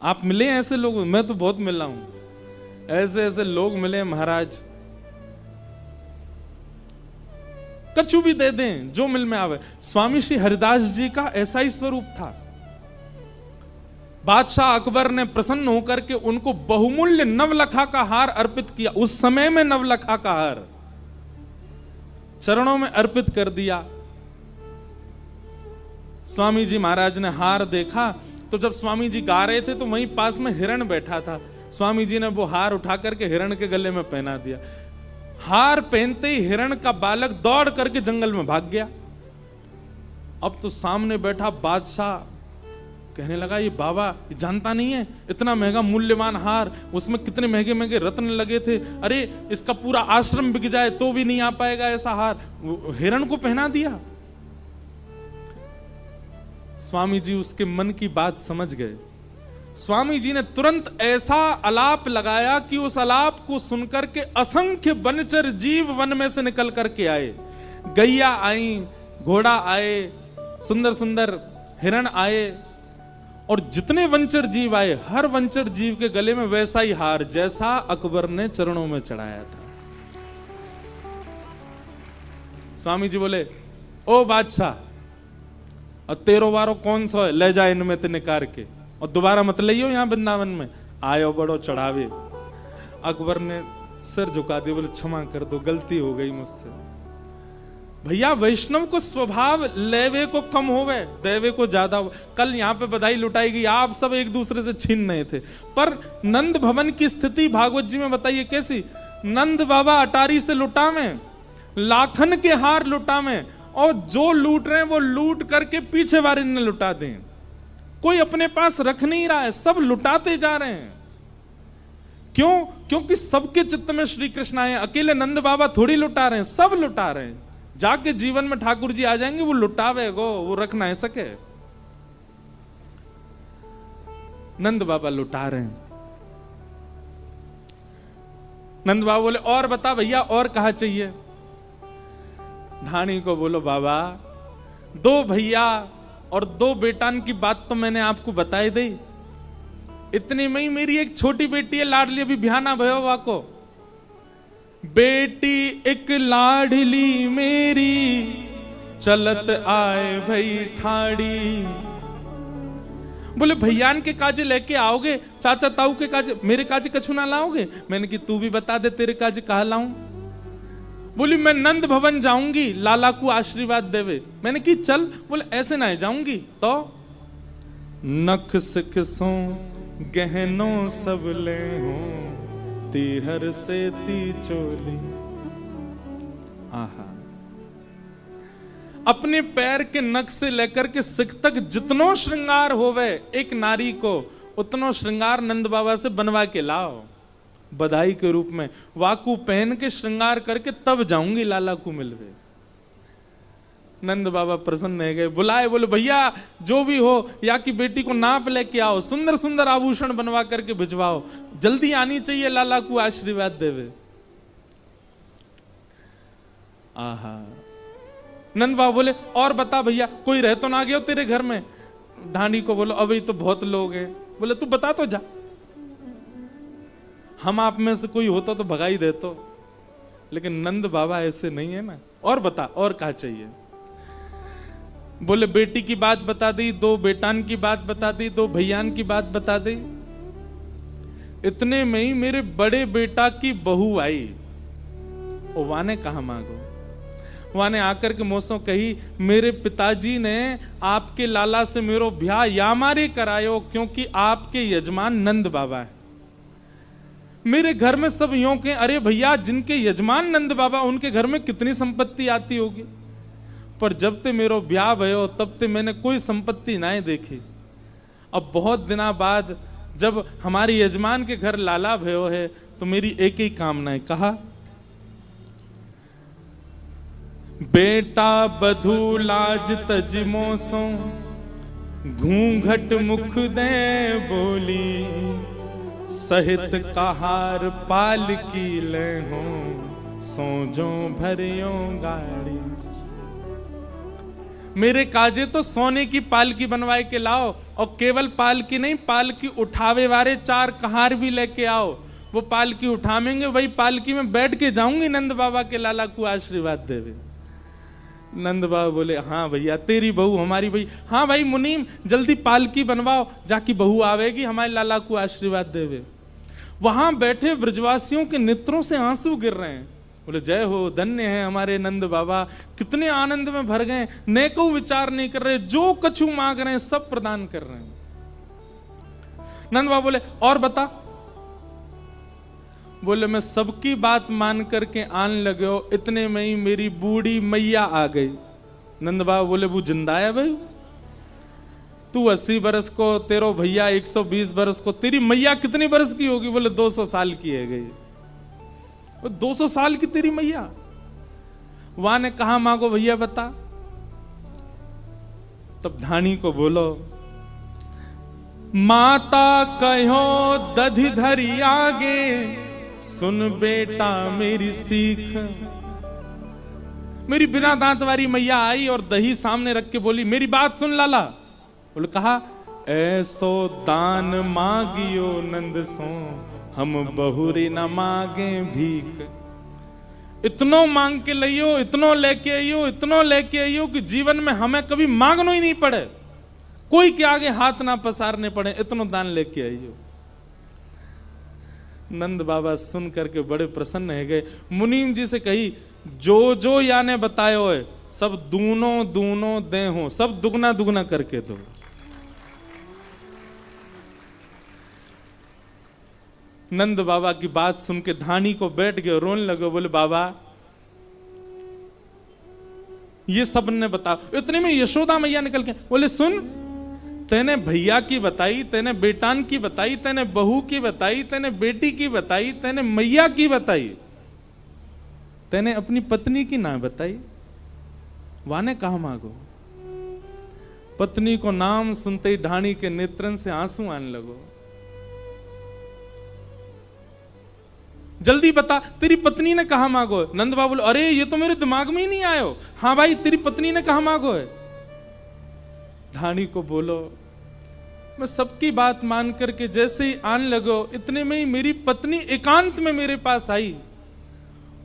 आप मिले ऐसे लोग? मैं तो बहुत मिला हूं, ऐसे ऐसे लोग मिले महाराज, कछु भी दे दें जो मिल में आवे। स्वामी श्री हरिदास जी का ऐसा ही स्वरूप था। बादशाह अकबर ने प्रसन्न होकर के उनको बहुमूल्य नवलखा का हार अर्पित किया। उस समय में नवलखा का हार चरणों में अर्पित कर दिया। स्वामी जी महाराज ने हार देखा तो जब स्वामी जी गा रहे थे तो वहीं पास में हिरण बैठा था। स्वामी जी ने वो हार उठा करके हिरण के गले में पहना दिया। हार पहनते ही हिरण का बालक दौड़ करके जंगल में भाग गया। अब तो सामने बैठा बादशाह कहने लगा, ये बाबा ये जानता नहीं है, इतना महंगा मूल्यवान हार, उसमें कितने महंगे महंगे रत्न लगे थे, अरे इसका पूरा आश्रम बिक जाए तो भी नहीं आ पाएगा ऐसा हार, हिरण को पहना दिया। स्वामी जी उसके मन की बात समझ गए। स्वामी जी ने तुरंत ऐसा अलाप लगाया कि उस अलाप को सुनकर के असंख्य वनचर जीव वन में से निकल करके आए। गैया आई, घोड़ा आए, सुंदर सुंदर हिरण आए, और जितने वंचर जीव आए हर वंचर जीव के गले में वैसा ही हार जैसा अकबर ने चरणों में चढ़ाया था। स्वामी जी बोले, ओ बादशाह, और तेरो वारो कौन सा है, ले जा इनमें ते निकार के, और दोबारा मत लियो यहां वृंदावन में, आयो बड़ो चढ़ावे। अकबर ने सिर झुका दिया, बोले क्षमा कर दो, गलती हो गई मुझसे। भैया वैष्णव को स्वभाव लेवे को कम होवे, देवे को ज्यादा हो। कल यहाँ पे बधाई लुटाई गई, आप सब एक दूसरे से छीन रहे थे, पर नंद भवन की स्थिति भागवत जी में बताइए कैसी। नंद बाबा अटारी से लुटावे, लाखन के हार लुटावे, और जो लूट रहे हैं वो लूट करके पीछे वाले ने लुटा दें। कोई अपने पास रख नहीं रहा है, सब लुटाते जा रहे हैं। क्यों? क्योंकि सबके चित्त में श्री कृष्ण आए। अकेले नंद बाबा थोड़ी लुटा रहे हैं, सब लुटा रहे हैं। जाके जीवन में ठाकुर जी आ जाएंगे, वो लुटावेगो, वो रख ना सके। नंद बाबा लुटा रहे हैं। नंद बाबा बोले, और बता भैया, और कहा चाहिए? धानी को बोलो, बाबा 2 भैया और 2 बेटान की बात तो मैंने आपको बताई दी। इतनी में ही मेरी एक छोटी बेटी है लाडली, अभी बिहाना भयो वाको। बेटी एक लाडली मेरी, चलत आए भई ठाड़ी। बोले भैयान के काजे लेके आओगे, चाचा ताऊ के काजे, मेरे काजे कछु ना लाओगे? मैंने कि तू भी बता दे तेरे काजे कहा लाऊं। बोली मैं नंद भवन जाऊंगी, लाला को आशीर्वाद देवे। मैंने कि चल। बोले ऐसे ना जाऊंगी तो नख सिखसों गहनों सब ले हूं, तीहर से ती चोली। आहा, अपने पैर के नख से लेकर के सिख तक जितनो श्रृंगार होवे एक नारी को, उतनो श्रृंगार नंद बाबा से बनवा के लाओ बधाई के रूप में। वाकू पहन के श्रृंगार करके तब जाऊंगी लाला को मिलवे। नंद बाबा प्रसन्न हो गए, बुलाए, बोले भैया जो भी हो, या की बेटी को नाप लेके आओ, सुंदर सुंदर आभूषण बनवा करके भिजवाओ, जल्दी आनी चाहिए लाला को आशीर्वाद देवे। आहा, नंद बाबा बोले, और बता भैया, कोई रह तो ना गया तेरे घर में? ढांडी को बोलो, अभी तो बहुत लोग हैं। बोले तू बता तो जा, हम आप में से कोई होता तो भगाई दे तो, लेकिन नंद बाबा ऐसे नहीं है ना। और बता, और क्या चाहिए? बोले बेटी की बात बता दी, 2 बेटान की बात बता दी, 2 भैयान की बात बता दी। इतने में ही मेरे बड़े बेटा की बहू आई। ओ वाने कहा मांगो, वाने आकर के मोसों कही, मेरे पिताजी ने आपके लाला से मेरो ब्याह यामारे करायो, क्योंकि आपके यजमान नंद बाबा है। मेरे घर में सब यूं के, अरे भैया जिनके यजमान नंद बाबा, उनके घर में कितनी संपत्ति आती होगी। पर जब ते मेरो ब्याह भयो तब ते मैंने कोई संपत्ति ना देखी। अब बहुत दिना बाद जब हमारे यजमान के घर लाला भयो है तो मेरी एक ही कामना है। कहा, बेटा बधू लाज तजमो सो घूंघट मुख दे बोली, सहित कहार पाल की ले हो सोजो भरियो गाड़ी। मेरे काजे तो सोने की पालकी बनवाए के लाओ, और केवल पालकी नहीं, पालकी उठावे वाले 4 कहार भी लेके आओ। वो पालकी उठावेंगे, वही पालकी में बैठ के जाऊंगी नंद बाबा के लाला को आशीर्वाद देवे। नंद बाबा बोले, हाँ भैया तेरी बहू हमारी भाई। हाँ भाई मुनीम, जल्दी पालकी बनवाओ, जाकी बहू आवेगी हमारे लाला को आशीर्वाद देवे। वहां बैठे ब्रजवासियों के नेत्रों से आंसू गिर रहे हैं। बोले, जय हो, धन्य है हमारे नंद बाबा, कितने आनंद में भर गए, नेको विचार नहीं कर रहे, जो कछु मांग रहे हैं सब प्रदान कर रहे हैं। नंद बाबा बोले, और बता। बोले, मैं सबकी बात मान करके आन लगे हो, इतने में ही मेरी बूढ़ी मैया आ गई। नंद बाबा बोले, वो जिंदा है भाई? तू 80 बरस को, तेरो भैया 120 बरस को, तेरी मैया कितनी बरस की होगी? बोले 200 साल की है गई। 200 साल की तेरी मैया? वहां ने कहा मांगो भैया बता। तब धानी को बोलो, माता कहो दधि धरी आगे, सुन बेटा मेरी सीख। मेरी बिना दांत वाली मैया आई और दही सामने रख के बोली, मेरी बात सुन लाला। बोले, कहा, ऐसो दान मांगियो नंद सो, हम बहुरी न मांगे भीख। इतनो मांग के लियो, इतनो लेके आइयो, इतनो लेके आइयो कि जीवन में हमें कभी मांगना ही नहीं पड़े, कोई के आगे हाथ ना पसारने पड़े, इतनो दान लेके आइयो। नंद बाबा सुन करके बड़े प्रसन्न है गए। मुनीम जी से कही, जो जो याने बतायो है सब दूनो दूनो दे हो, सब दुगना दुगना करके दो। नंद बाबा की बात सुन के धानी को बैठ गए, रोने लगे। बोले, बाबा ये सब ने बता। इतने में यशोदा मैया निकल के बोले, सुन, तेने भैया की बताई, तेने बेटान की बताई, तेने बहू की बताई, तेने बेटी की बताई, तेने मैया की बताई, तेने अपनी पत्नी की ना बताई। वाने कहा मांगो। पत्नी को नाम सुनते ही ढाणी के नेत्रन से आंसू आने लगो। जल्दी बता, तेरी पत्नी ने कहा मांगो। नंद बाबा बोले, अरे ये तो मेरे दिमाग में ही नहीं आयो। हाँ भाई, तेरी पत्नी ने कहा मांगो है। ढाणी को बोलो, मैं सबकी बात मान करके जैसे ही आने लगो, इतने में ही मेरी पत्नी एकांत में मेरे पास आई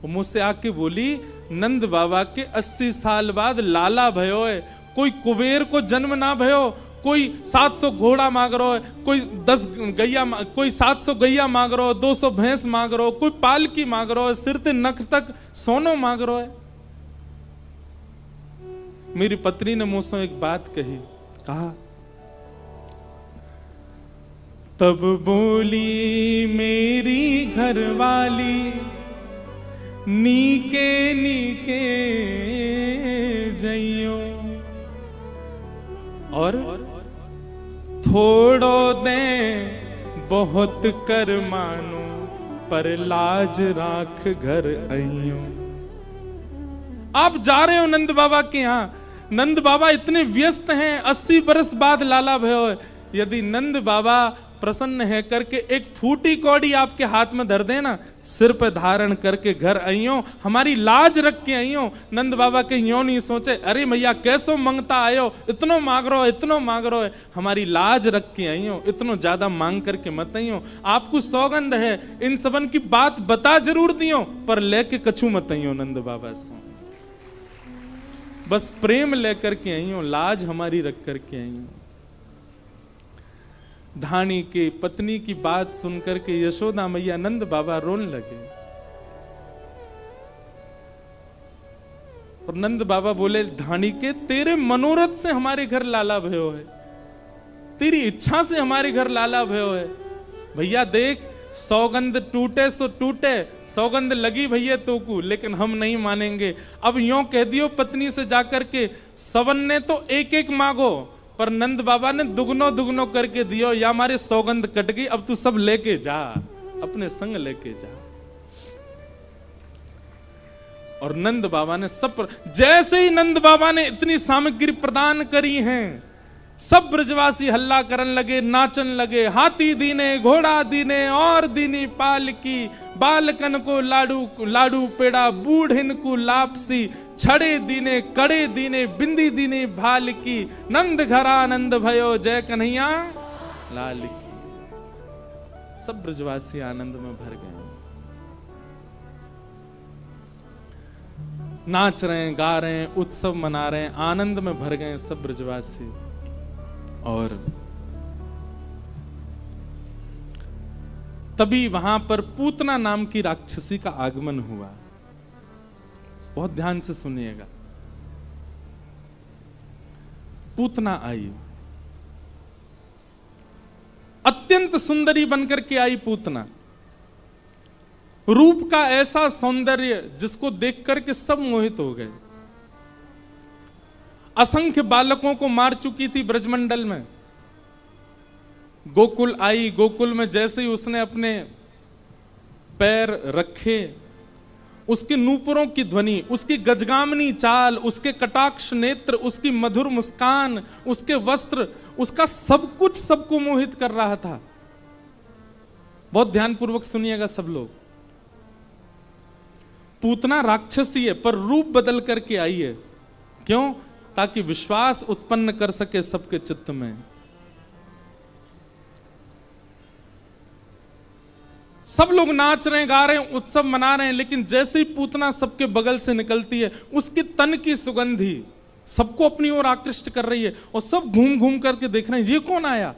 और मुझसे आके बोली, नंद बाबा के 80 साल बाद लाला भयो है, कोई कुबेर को जन्म ना भयो, कोई 700 घोड़ा मांग रहा है, कोई 10 गैया, कोई 700 गैया मांग रहा है, 200 भैंस मांग रहा है, कोई पालकी मांग रहा है, सिर ते नख तक सोनो मांग रहा है। मेरी पत्नी ने मुझसे एक बात कही। कहा, तब बोली मेरी घरवाली, नीके नीके जइयो, और थोड़ो दे बहुत कर मानो, पर लाज राख घर आइयो। आप जा रहे हो नंद बाबा के यहाँ, नंद बाबा इतने व्यस्त हैं, 80 बरस बाद लाला भयो है। यदि नंद बाबा प्रसन्न है करके एक फूटी कौड़ी आपके हाथ में धर देना, सिर पे धारण करके घर आइयो, हमारी लाज रख के आइयो। नंद बाबा के यो नहीं सोचे, अरे भैया कैसो मंगता आयो, इतनो मांग रहो, इतनो मांग रहो है, हमारी लाज रख के आइयो, इतनो ज्यादा मांग करके मत आइयो। आपको सौगंध है, इन सबन की बात बता जरूर दियो, पर लेके कछु मत आइयो नंद बाबा से। बस प्रेम लेकर के आइयो, लाज हमारी रख करके आइयो। ढाणी के पत्नी की बात सुनकर के यशोदा मैया नंद बाबा रोने लगे। और नंद बाबा बोले, ढाणी के तेरे मनोरथ से हमारे घर लाला भयो है, तेरी इच्छा से हमारे घर लाला भयो है। भैया देख, सौगंध टूटे सो टूटे, सौगंध लगी भैया तो को, लेकिन हम नहीं मानेंगे। अब यूं कह दियो पत्नी से जाकर के, सबन ने तो एक एक मांगो, पर नंद बाबा ने दुगनो दुगनो करके दियो, या हमारी सौगंध कट गई, अब तू सब लेके जा, अपने संग लेके जा। और नंद बाबा ने सब, जैसे ही नंद बाबा ने इतनी सामग्री प्रदान करी है, सब ब्रजवासी हल्ला करन लगे, नाचन लगे। हाथी दीने, घोड़ा दीने और दीनी पालकी, बालकन को लाडू लाडू पेड़ा, बूढ़िन को लापसी, छड़े दीने, कड़े दीने, बिंदी दीने भाल की, नंद घर आनंद भयो, जय कन्हैया लाल की। सब ब्रजवासी आनंद में भर गए, नाच रहे हैं, गा रहे हैं, उत्सव मना रहे हैं, आनंद में भर गए सब ब्रजवासी। और तभी वहां पर पूतना नाम की राक्षसी का आगमन हुआ। बहुत ध्यान से सुनिएगा। पूतना आई, अत्यंत सुंदरी बनकर के आई पूतना। रूप का ऐसा सौंदर्य जिसको देख करके सब मोहित हो गए। असंख्य बालकों को मार चुकी थी ब्रजमंडल में। गोकुल आई, गोकुल में जैसे ही उसने अपने पैर रखे, उसके नूपुरों की ध्वनि, उसकी गजगामनी चाल, उसके कटाक्ष नेत्र, उसकी मधुर मुस्कान, उसके वस्त्र, उसका सब कुछ सबको मोहित कर रहा था। बहुत ध्यानपूर्वक सुनिएगा सब लोग। पूतना राक्षसी है पर रूप बदल करके आई है। क्यों? ताकि विश्वास उत्पन्न कर सके सबके चित्त में। सब लोग नाच रहे हैं, गा रहे हैं, उत्सव मना रहे हैं, लेकिन जैसे ही पूतना सबके बगल से निकलती है, उसकी तन की सुगंधी सबको अपनी ओर आकृष्ट कर रही है। और सब घूम घूम करके देख रहे हैं ये कौन आया।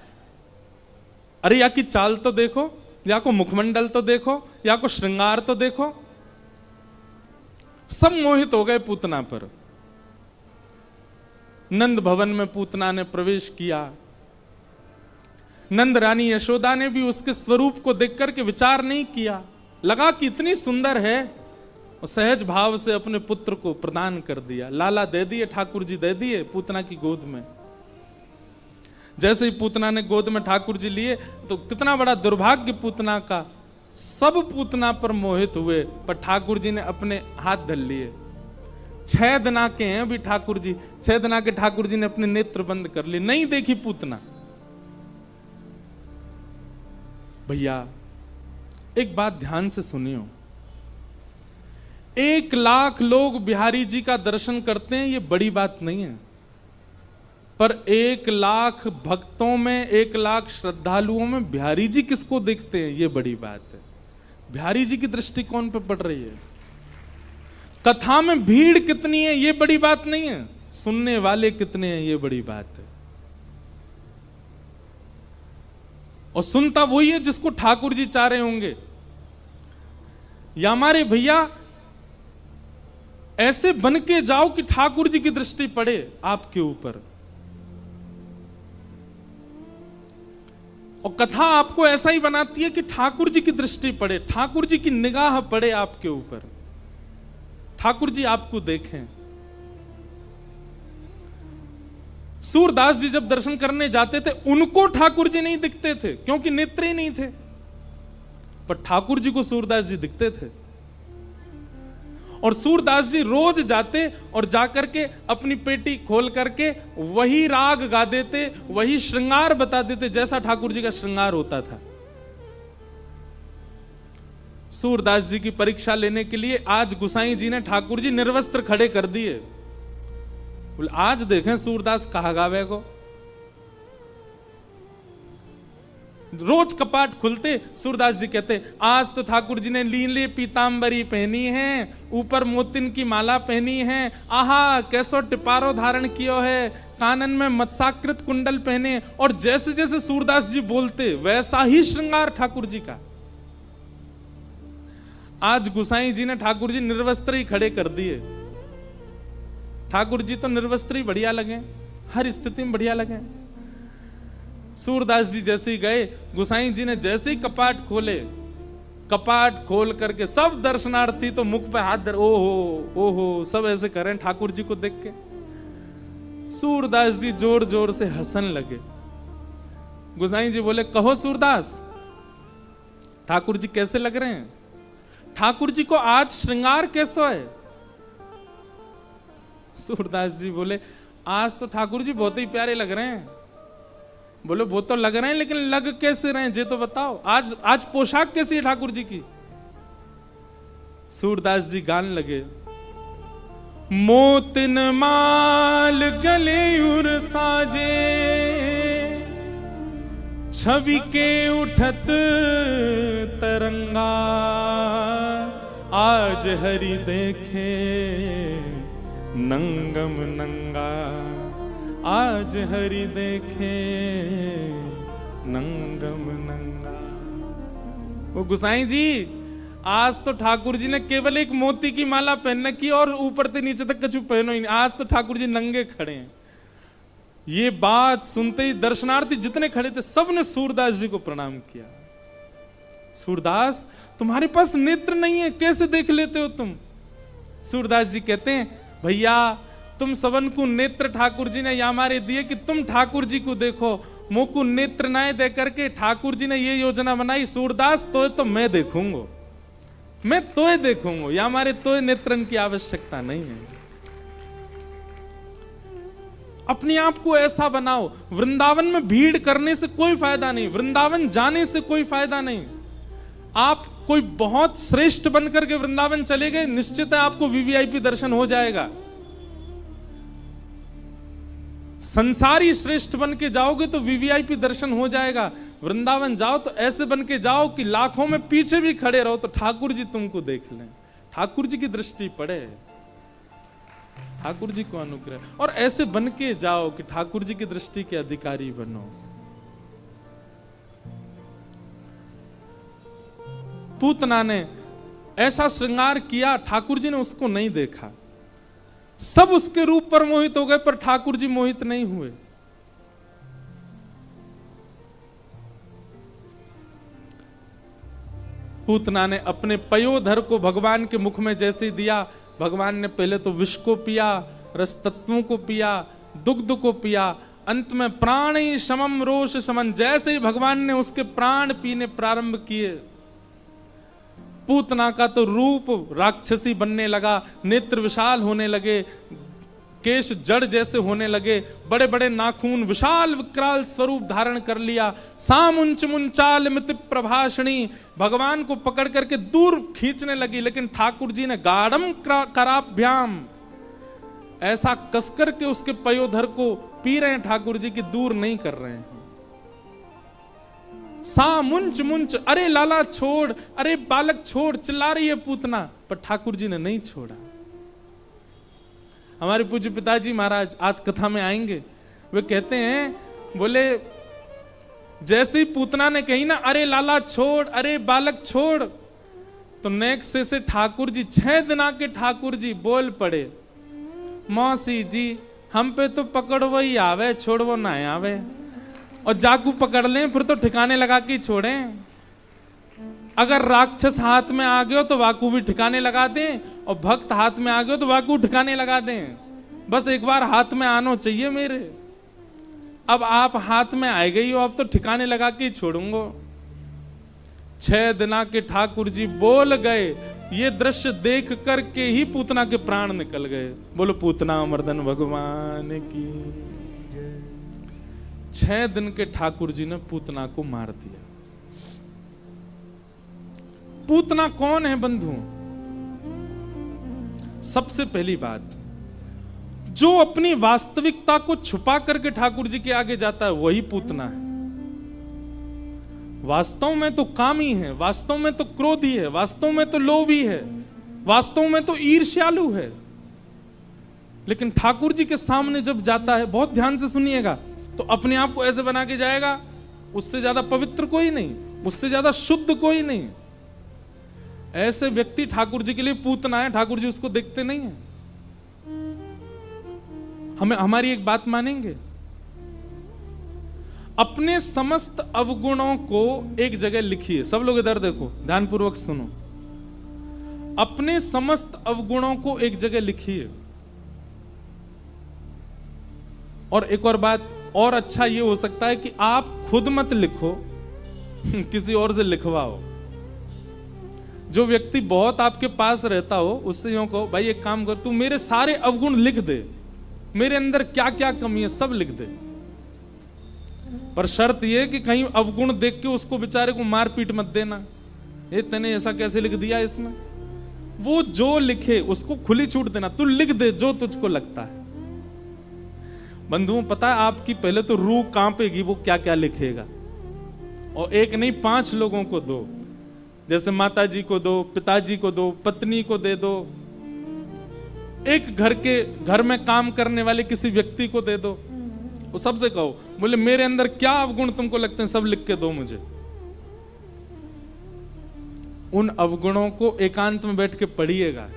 अरे या की चाल तो देखो, या को मुखमंडल तो देखो, या को श्रृंगार तो देखो। सब मोहित हो गए पूतना पर। नंद भवन में पूतना ने प्रवेश किया। नंद रानी यशोदा ने भी उसके स्वरूप को देख करके विचार नहीं किया, लगा कि इतनी सुंदर है, और सहज भाव से अपने पुत्र को प्रदान कर दिया। लाला दे दिए, ठाकुर जी दे दिए पूतना की गोद में। जैसे ही पूतना ने गोद में ठाकुर जी लिए, तो कितना बड़ा दुर्भाग्य पूतना का। सब पूतना पर मोहित हुए, पर ठाकुर जी ने अपने हाथ धर लिए। 6 दिना के हैं अभी ठाकुर जी, 6 दिना के ठाकुर जी ने अपने नेत्र बंद कर लिए, नहीं देखी पूतना। भैया एक बात ध्यान से सुनियो, 1 लाख लोग बिहारी जी का दर्शन करते हैं, ये बड़ी बात नहीं है। पर 1 लाख भक्तों में, 1 लाख श्रद्धालुओं में बिहारी जी किसको देखते हैं, ये बड़ी बात है। बिहारी जी की दृष्टि कौन पे पड़ रही है। कथा में भीड़ कितनी है ये बड़ी बात नहीं है, सुनने वाले कितने हैं ये बड़ी बात है। और सुनता वही है जिसको ठाकुर जी चाह रहे होंगे। या हमारे भैया ऐसे बन के जाओ कि ठाकुर जी की दृष्टि पड़े आपके ऊपर। और कथा आपको ऐसा ही बनाती है कि ठाकुर जी की दृष्टि पड़े, ठाकुर जी की निगाह पड़े आपके ऊपर, ठाकुर जी आपको देखें। सूरदास जी जब दर्शन करने जाते थे, उनको ठाकुर जी नहीं दिखते थे क्योंकि नेत्र ही नहीं थे, पर ठाकुर जी को सूरदास जी दिखते थे। और सूरदास जी रोज जाते और जाकर के अपनी पेटी खोल करके वही राग गा देते, वही श्रृंगार बता देते जैसा ठाकुर जी का श्रृंगार होता था। सूरदास जी की परीक्षा लेने के लिए आज गुसाई जी ने ठाकुर जी निर्वस्त्र खड़े कर दिए। आज देखें सूरदास कहा गावे को। रोज कपाट खुलते, सूरदास जी कहते आज तो ठाकुर जी ने नीले पीतांबरी पहनी है, ऊपर मोतिन की माला पहनी है, आहा कैसो टिपारो धारण कियो है, कानन में मत्स्याकृत कुंडल पहने। और जैसे जैसे सूरदास जी बोलते वैसा ही श्रृंगार ठाकुर जी का। आज गुसाई जी ने ठाकुर जी निर्वस्त्र ही खड़े कर दिए। ठाकुर जी तो निर्वस्त्र ही बढ़िया लगे, हर स्थिति में बढ़िया लगे। सूरदास जी जैसे ही गए, गुसाई जी ने जैसे ही कपाट खोले, कपाट खोल करके सब दर्शनार्थी तो मुख पे हाथ धर, ओहो ओहो सब ऐसे करें ठाकुर जी को देख के। सूरदास जी जोर जोर से हंसन लगे। गोसाई जी बोले, कहो सूरदास, ठाकुर जी कैसे लग रहे हैं? ठाकुर जी को आज श्रृंगार कैसा है? सूरदास जी बोले, आज तो ठाकुर जी बहुत ही प्यारे लग रहे हैं। बोले, वो तो लग रहे हैं, लेकिन लग कैसे रहे हैं ये तो बताओ। आज पोशाक कैसी है ठाकुर जी की? सूरदास जी गान लगे, मोतिन माल गले उर साजे, छवि के उठत तरंगा, आज हरि देखे नंगम नंगा, आज हरि देखे नंगम नंगा। वो गोसाई जी, आज तो ठाकुर जी ने केवल एक मोती की माला पहन रखी और ऊपर से नीचे तक कछु पहनो ही नहीं। आज तो ठाकुर जी नंगे खड़े हैं। ये बात सुनते ही दर्शनार्थी जितने खड़े थे सबने सूरदास जी को प्रणाम किया। सूरदास, तुम्हारे पास नेत्र नहीं है, कैसे देख लेते हो तुम? सूरदास जी कहते हैं, भैया तुम सबन को नेत्र ठाकुर जी ने या हमारे दिए कि तुम ठाकुर जी को देखो। मुंह को नेत्र नाए दे करके ठाकुर जी ने ये योजना बनाई, सूरदास तो मैं देखूंगा, मैं तोय देखूंगा, या हमारे तोय नेत्रन की आवश्यकता नहीं है। अपने आप को ऐसा बनाओ। वृंदावन में भीड़ करने से कोई फायदा नहीं, वृंदावन जाने से कोई फायदा नहीं। आप कोई बहुत श्रेष्ठ बनकर के वृंदावन चले गए, निश्चित है आपको वीवीआईपी दर्शन हो जाएगा। संसारी श्रेष्ठ बन के जाओगे तो वीवीआईपी दर्शन हो जाएगा। वृंदावन जाओ तो ऐसे बन के जाओ कि लाखों में पीछे भी खड़े रहो तो ठाकुर जी तुमको देख लें, ठाकुर जी की दृष्टि पड़े, ठाकुर जी को अनुग्रह, और ऐसे बन के जाओ कि ठाकुर जी की दृष्टि के अधिकारी बनो। पूतना ने ऐसा श्रृंगार किया, ठाकुर जी ने उसको नहीं देखा। सब उसके रूप पर मोहित हो गए, पर ठाकुर जी मोहित नहीं हुए। पूतना ने अपने पयोधर को भगवान के मुख में जैसे दिया, भगवान ने पहले तो विष को पिया, रस तत्वों को पिया, दुग्ध को पिया, अंत में प्राणी समम रोष समन, जैसे ही भगवान ने उसके प्राण पीने प्रारंभ किए, पूतना का तो रूप राक्षसी बनने लगा, नेत्र विशाल होने लगे, केश जड़ जैसे होने लगे, बड़े बड़े नाखून, विशाल विकराल स्वरूप धारण कर लिया। सामुंच मुंचाल मित प्रभाषणी, भगवान को पकड़ करके दूर खींचने लगी, लेकिन ठाकुर जी ने गाढ़म कराभ्याम, ऐसा कसकर के उसके पयोधर को पी रहे हैं ठाकुर जी की, दूर नहीं कर रहे हैं। सा मुंच मुंच, अरे लाला छोड़, अरे बालक छोड़, चिल्ला रही है पूतना, पर ठाकुर जी ने नहीं छोड़ा। हमारे पूज्य पिताजी महाराज आज कथा में आएंगे, वे कहते हैं, बोले जैसे ही पूतना ने कही ना, अरे लाला छोड़, अरे बालक छोड़, तो नेक्स्ट से ठाकुर जी, 6 दिना के ठाकुर जी बोल पड़े, मौसी जी हम पे तो पकड़ो ही आवे, छोड़ो ना आवे, और जाकू पकड़ लें फिर तो ठिकाने लगा के छोड़ें। अगर राक्षस हाथ में आ गए तो वाकू भी ठिकाने लगा दें, और भक्त हाथ में आ गए तो वाकू ठिकाने लगा दें। बस एक बार हाथ में आना चाहिए मेरे। अब आप हाथ में आए गई हो, अब तो ठिकाने लगा के छोड़ूंगा। 6 दिना के ठाकुर जी बोल गए, ये दृश्य देख करके ही पूतना के प्राण निकल गए। बोलो पूतना मर्दन भगवान की। 6 दिन के ठाकुर जी ने पूतना को मार दिया। पूतना कौन है बंधु? सबसे पहली बात, जो अपनी वास्तविकता को छुपा करके ठाकुर जी के आगे जाता है वही पूतना है। वास्तव में तो कामी है, वास्तव में तो क्रोधी है, वास्तव में तो लोभी है, वास्तव में तो ईर्ष्यालु है, लेकिन ठाकुर जी के सामने जब जाता है, बहुत ध्यान से सुनिएगा, तो अपने आप को ऐसे बना के जाएगा, उससे ज्यादा पवित्र कोई नहीं, उससे ज्यादा शुद्ध कोई नहीं। ऐसे व्यक्ति ठाकुर जी के लिए पूतना है, ठाकुर जी उसको देखते नहीं है। हमें हमारी एक बात मानेंगे, अपने समस्त अवगुणों को एक जगह लिखिए। सब लोग इधर देखो, ध्यानपूर्वक सुनो। अपने समस्त अवगुणों को एक जगह लिखिए। और एक और बात और अच्छा ये हो सकता है कि आप खुद मत लिखो, किसी और से लिखवाओ। जो व्यक्ति बहुत आपके पास रहता हो उससे यूं कहो, भाई एक काम कर, तू मेरे सारे अवगुण लिख दे, मेरे अंदर क्या क्या कमी है सब लिख दे। पर शर्त यह कि कहीं अवगुण देख के उसको बेचारे को मार पीट मत देना, ये तूने ऐसा कैसे लिख दिया इसमें। वो जो लिखे उसको खुली छूट देना, तू लिख दे जो तुझको लगता है। बंधुओं, पता है आपकी पहले तो रूह कांपेगी, वो क्या क्या लिखेगा। और एक नहीं 5 लोगों को दो, जैसे माता जी को दो, पिताजी को दो, पत्नी को दे दो, एक घर में काम करने वाले किसी व्यक्ति को दे दो। वो सबसे कहो, बोले मेरे अंदर क्या अवगुण तुमको लगते हैं सब लिख के दो मुझे। उन अवगुणों को एकांत में बैठ के पढ़िएगा,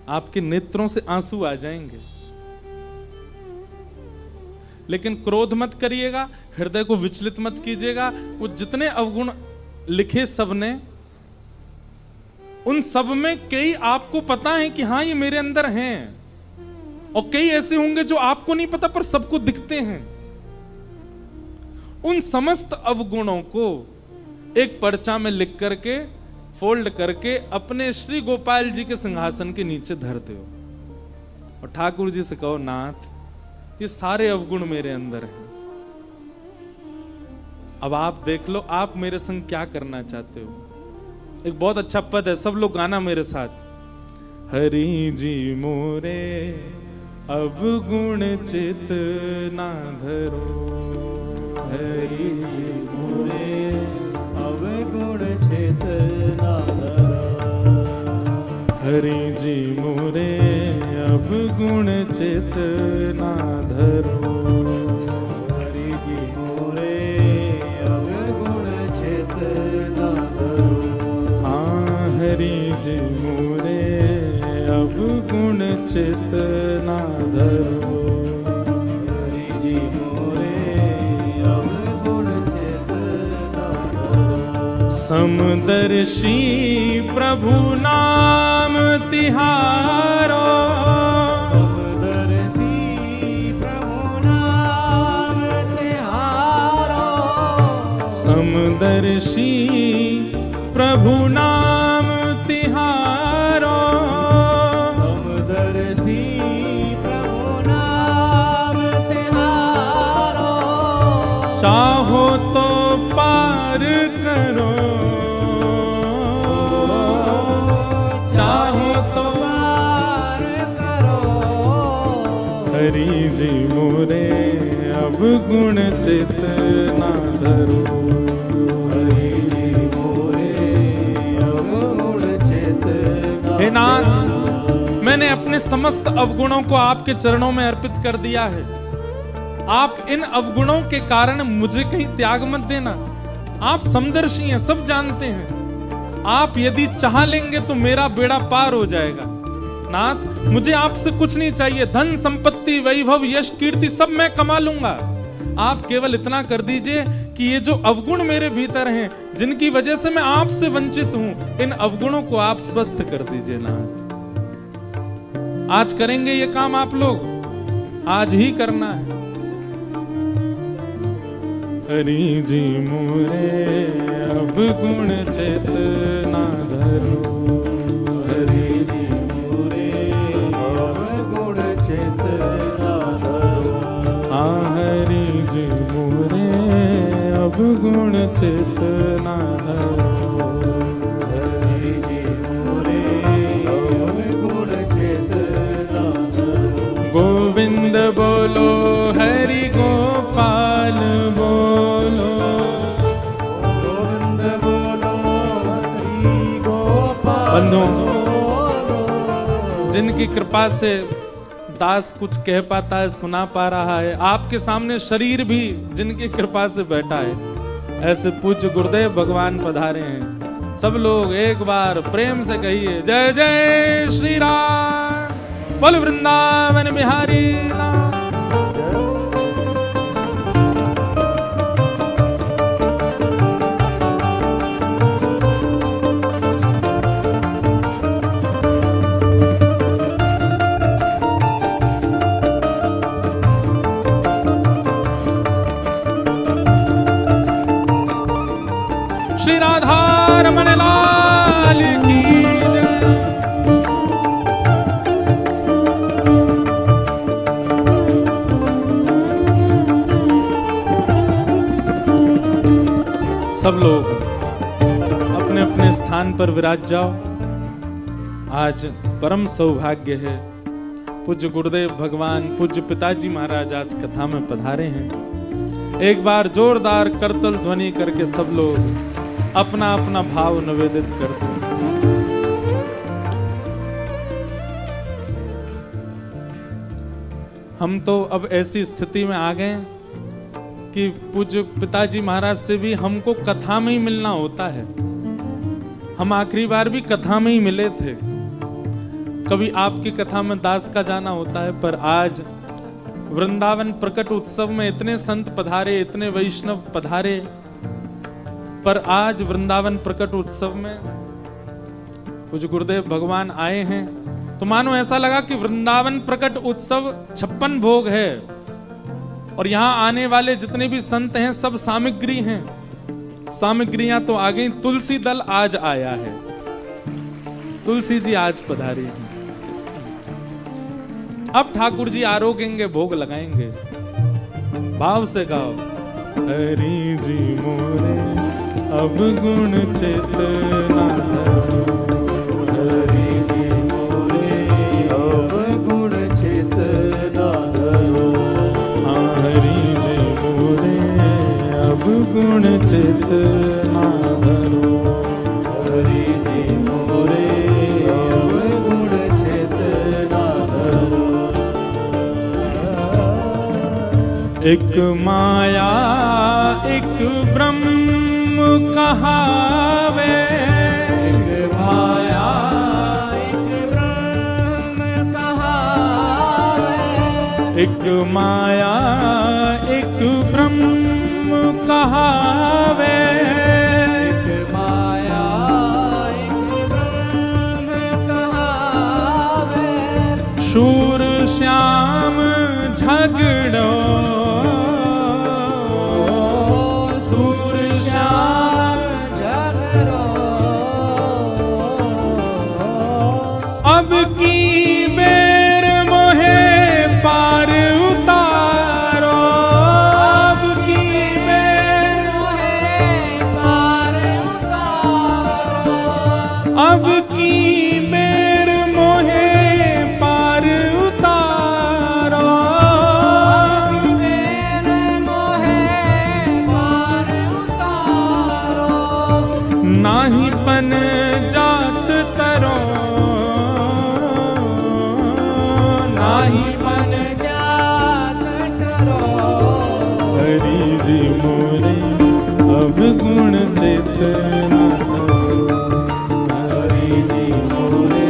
आपके नेत्रों से आंसू आ जाएंगे। लेकिन क्रोध मत करिएगा, हृदय को विचलित मत कीजिएगा। वो जितने अवगुण लिखे सबने, उन सब में कई आपको पता है कि हाँ ये मेरे अंदर हैं, और कई ऐसे होंगे जो आपको नहीं पता पर सबको दिखते हैं। उन समस्त अवगुणों को एक पर्चा में लिख करके फोल्ड करके अपने श्री गोपाल जी के सिंहासन के नीचे धर दो और ठाकुर जी से कहो, नाथ ये सारे अवगुण मेरे अंदर हैं, अब आप देख लो आप मेरे संग क्या करना चाहते हो। एक बहुत अच्छा पद है, सब लोग गाना मेरे साथ। हरि जी मोरे अवगुण चित ना धरो, हरि जी मोरे अवगुण चित ना धरो, हरि जी मोरे अवगुण चित ना धरो, हरि जी मोरे अवगुण चित ना धरो। हाँ हरि जी मोरे अवगुण चित ना धरो, हरि जी मोरे अवगुण चित ना धरो। समदर्शी प्रभु नाम तिहारो, समदर्शी प्रभु नाम तिहारो, समदर्शी प्रभु नाम तिहारो, समदर्शी प्रभु नाम तिहारो। चाहो तो पार करो, चाहो तो पार करो। हरि जी मोरे अवगुण चित ना धरो, हरि जी मोरे अवगुण चित ना हे नाथ, मैंने अपने समस्त अवगुणों को आपके चरणों में अर्पित कर दिया है। आप इन अवगुणों के कारण मुझे कहीं त्याग मत देना। आप समदर्शी हैं, सब जानते हैं। आप यदि चाह लेंगे तो मेरा बेड़ा पार हो जाएगा। नाथ, मुझे आपसे कुछ नहीं चाहिए, धन संपत्ति वैभव यश कीर्ति सब मैं कमा लूंगा। आप केवल इतना कर दीजिए कि ये जो अवगुण मेरे भीतर हैं, जिनकी वजह से मैं आपसे वंचित हूं, इन अवगुणों को आप स्वस्थ कर दीजिए। नाथ, आज करेंगे ये काम आप लोग, आज ही करना है। हरि जी मोरे अवगुण चित ना धरो, हरि जी मोरे अवगुण चित ना धरो। हाँ हरि जी मोरे अवगुण चित ना धरो, हरि जी मोरे अवगुण चित ना धरो। गोविंद बोलो हरि गोपाल बोलो, गोविंद बोलो हरि गोपाल बंधुओं, बोलो। जिनकी कृपा से दास कुछ कह पाता है, सुना पा रहा है, आपके सामने शरीर भी जिनकी कृपा से बैठा है, ऐसे पूज्य गुरुदेव भगवान पधारे हैं। सब लोग एक बार प्रेम से कहिए, जय जय श्री राम, बोल वृंदावन बिहारी लाल। लोग अपने अपने स्थान पर विराज जाओ। आज परम सौभाग्य है, पूज्य गुरुदेव भगवान, पूज्य पिताजी महाराज आज कथा में पधारे हैं। एक बार जोरदार करतल ध्वनि करके सब लोग अपना अपना भाव निवेदित कर दें। हम तो अब ऐसी स्थिति में आ गए कि पूज्य पिताजी महाराज से भी हमको कथा में ही मिलना होता है। हम आखिरी बार भी कथा में ही मिले थे, कभी आपकी कथा में दास का जाना होता है, पर आज वृंदावन प्रकट उत्सव में इतने संत पधारे, इतने वैष्णव पधारे, पर आज वृंदावन प्रकट उत्सव में पूज्य गुरुदेव भगवान आए हैं तो मानो ऐसा लगा कि वृंदावन प्रकट उत्सव 56 भोग है और यहां आने वाले जितने भी संत हैं सब सामग्री हैं। सामग्रियां तो आ गई, तुलसी दल आज आया है, तुलसी जी आज पधारी हैं। अब ठाकुर जी आरोगेंगे, भोग लगाएंगे। भाव से गाओ, हरि जी मोरे अब गुण चेतना, हरि जी मोरे अब गुण चेतना धरो। हाँ हरि जी मोरे अब गुण चेतना धरो, हरि जी मोरे अब गुण चेतना धरो। एक माया एक ब्रह्म कहावे, एक माया एक ब्रह्म कहावे, एक माया एक ब्रह्म कहावे, एक माया एक ब्रह्म कहावे। शूर श्याम झगड़ो, सूर श्याम झगड़ो। अब की बेर मोहे पार उतारो, अब की बेर मोहे पार उतारो। अब की बेर मोहे पार उतारो, अब बेर मोहे पार उतारो। नाही पन जात तरो, नाही मन जात डरो। हरि जी मोरे अब गुण चेतना धरो, हरि जी मोरे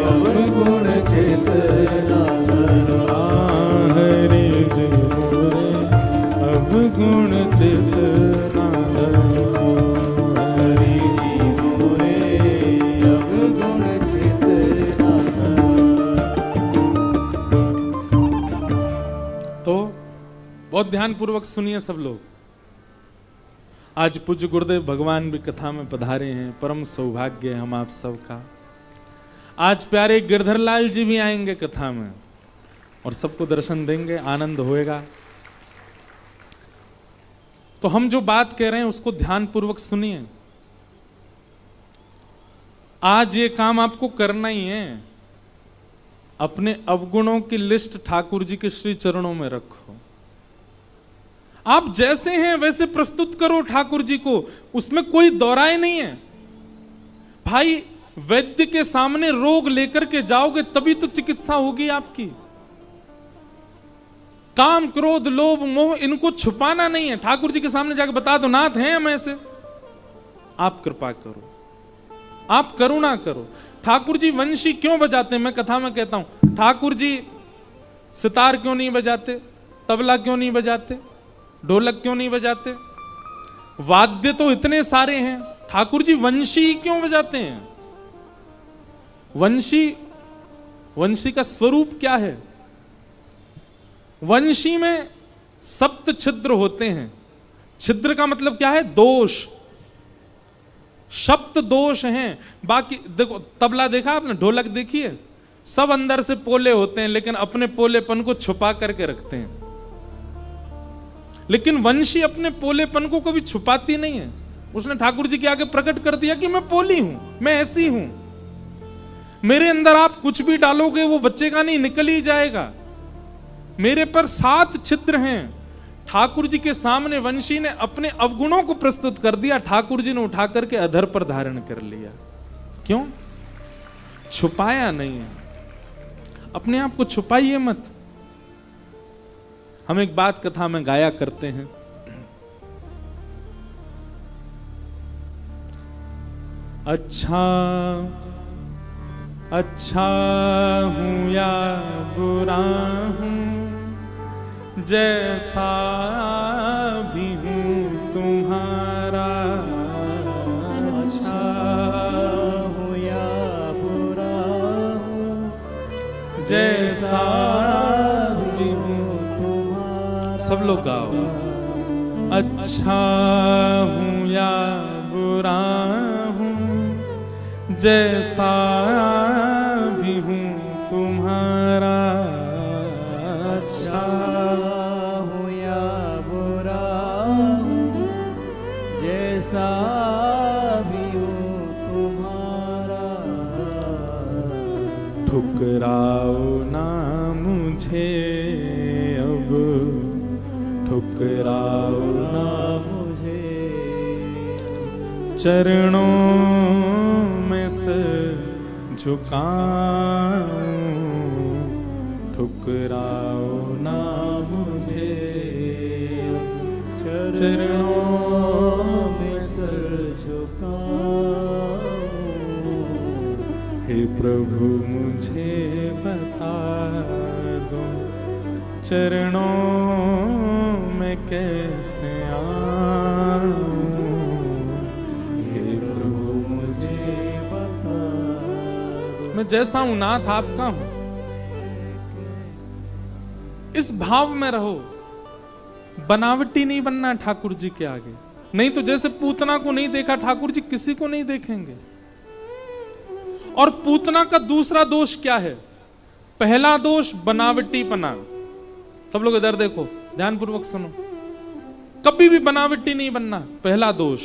अब गुण चेतना धरो। हरि जी मोरे अब गुण चेतना धरो, हरि जी मोरे अब गुण चेतना धरो। तो बहुत ध्यान पूर्वक सुनिए सब लोग। आज पूज्य गुरुदेव भगवान भी कथा में पधारे हैं, परम सौभाग्य है हम आप सबका। आज प्यारे गिरधर लाल जी भी आएंगे कथा में और सबको दर्शन देंगे, आनंद होएगा। तो हम जो बात कह रहे हैं उसको ध्यान पूर्वक सुनिए। आज ये काम आपको करना ही है, अपने अवगुणों की लिस्ट ठाकुर जी के श्री चरणों में रखो। आप जैसे हैं वैसे प्रस्तुत करो ठाकुर जी को, उसमें कोई दौराए नहीं है। भाई वैद्य के सामने रोग लेकर के जाओगे तभी तो चिकित्सा होगी आपकी। काम क्रोध लोभ मोह इनको छुपाना नहीं है, ठाकुर जी के सामने जाकर बता दो नाथ हैं हम ऐसे। आप कृपा करो, आप करुणा करो। ठाकुर जी वंशी क्यों बजाते हैं? मैं कथा में कहता हूं, ठाकुर जी सितार क्यों नहीं बजाते, तबला क्यों नहीं बजाते, ढोलक क्यों नहीं बजाते? वाद्य तो इतने सारे हैं, ठाकुर जी वंशी क्यों बजाते हैं? वंशी का स्वरूप क्या है? वंशी में सप्त छिद्र होते हैं। छिद्र का मतलब क्या है? दोष, सप्त दोष हैं। बाकी देखो, तबला देखा आपने, ढोलक देखी है, सब अंदर से पोले होते हैं लेकिन अपने पोलेपन को छुपा करके रखते हैं। लेकिन वंशी अपने पोलेपन को कभी छुपाती नहीं है, उसने ठाकुर जी के आगे प्रकट कर दिया कि मैं पोली हूं, मैं ऐसी हूं, मेरे अंदर आप कुछ भी डालोगे वो बच्चेगा नहीं, निकल ही जाएगा। मेरे पर 7 छिद्र हैं। ठाकुर जी के सामने वंशी ने अपने अवगुणों को प्रस्तुत कर दिया, ठाकुर जी ने उठा करके अधर पर धारण कर लिया। क्यों? छुपाया नहीं है। अपने आप को छुपाइए मत। हम एक बात कथा में गाया करते हैं, अच्छा अच्छा हूं या बुरा हूं, जैसा भी हूं तुम्हारा, अच्छा हूं या बुरा हूं, जैसा भी हूं तुम्हारा। सब लोग गाओ, अच्छा हूं या बुरा हूं, जैसा भी हूं तुम्हारा, अच्छा हूं या बुरा हूं, जैसा भी हूं तुम्हारा। ठुकराओ ना मुझे अब, ठुकराओ ना मुझे, चरणों में सिर झुकाऊं, ठुकराओ ना मुझे, चरणों में सिर झुकाऊं। हे प्रभु मुझे बता दो, चरणों में कैसे आऊं, हे प्रभु मुझे बता दो। मैं जैसा हूं नाथ आपका हूं। इस भाव में रहो, बनावटी नहीं बनना ठाकुर जी के आगे। नहीं तो जैसे पूतना को नहीं देखा ठाकुर जी किसी को नहीं देखेंगे। और पूतना का दूसरा दोष क्या है? पहला दोष बनावटीपना। सब लोग इधर देखो, ध्यानपूर्वक सुनो, कभी भी बनावटी नहीं बनना, पहला दोष।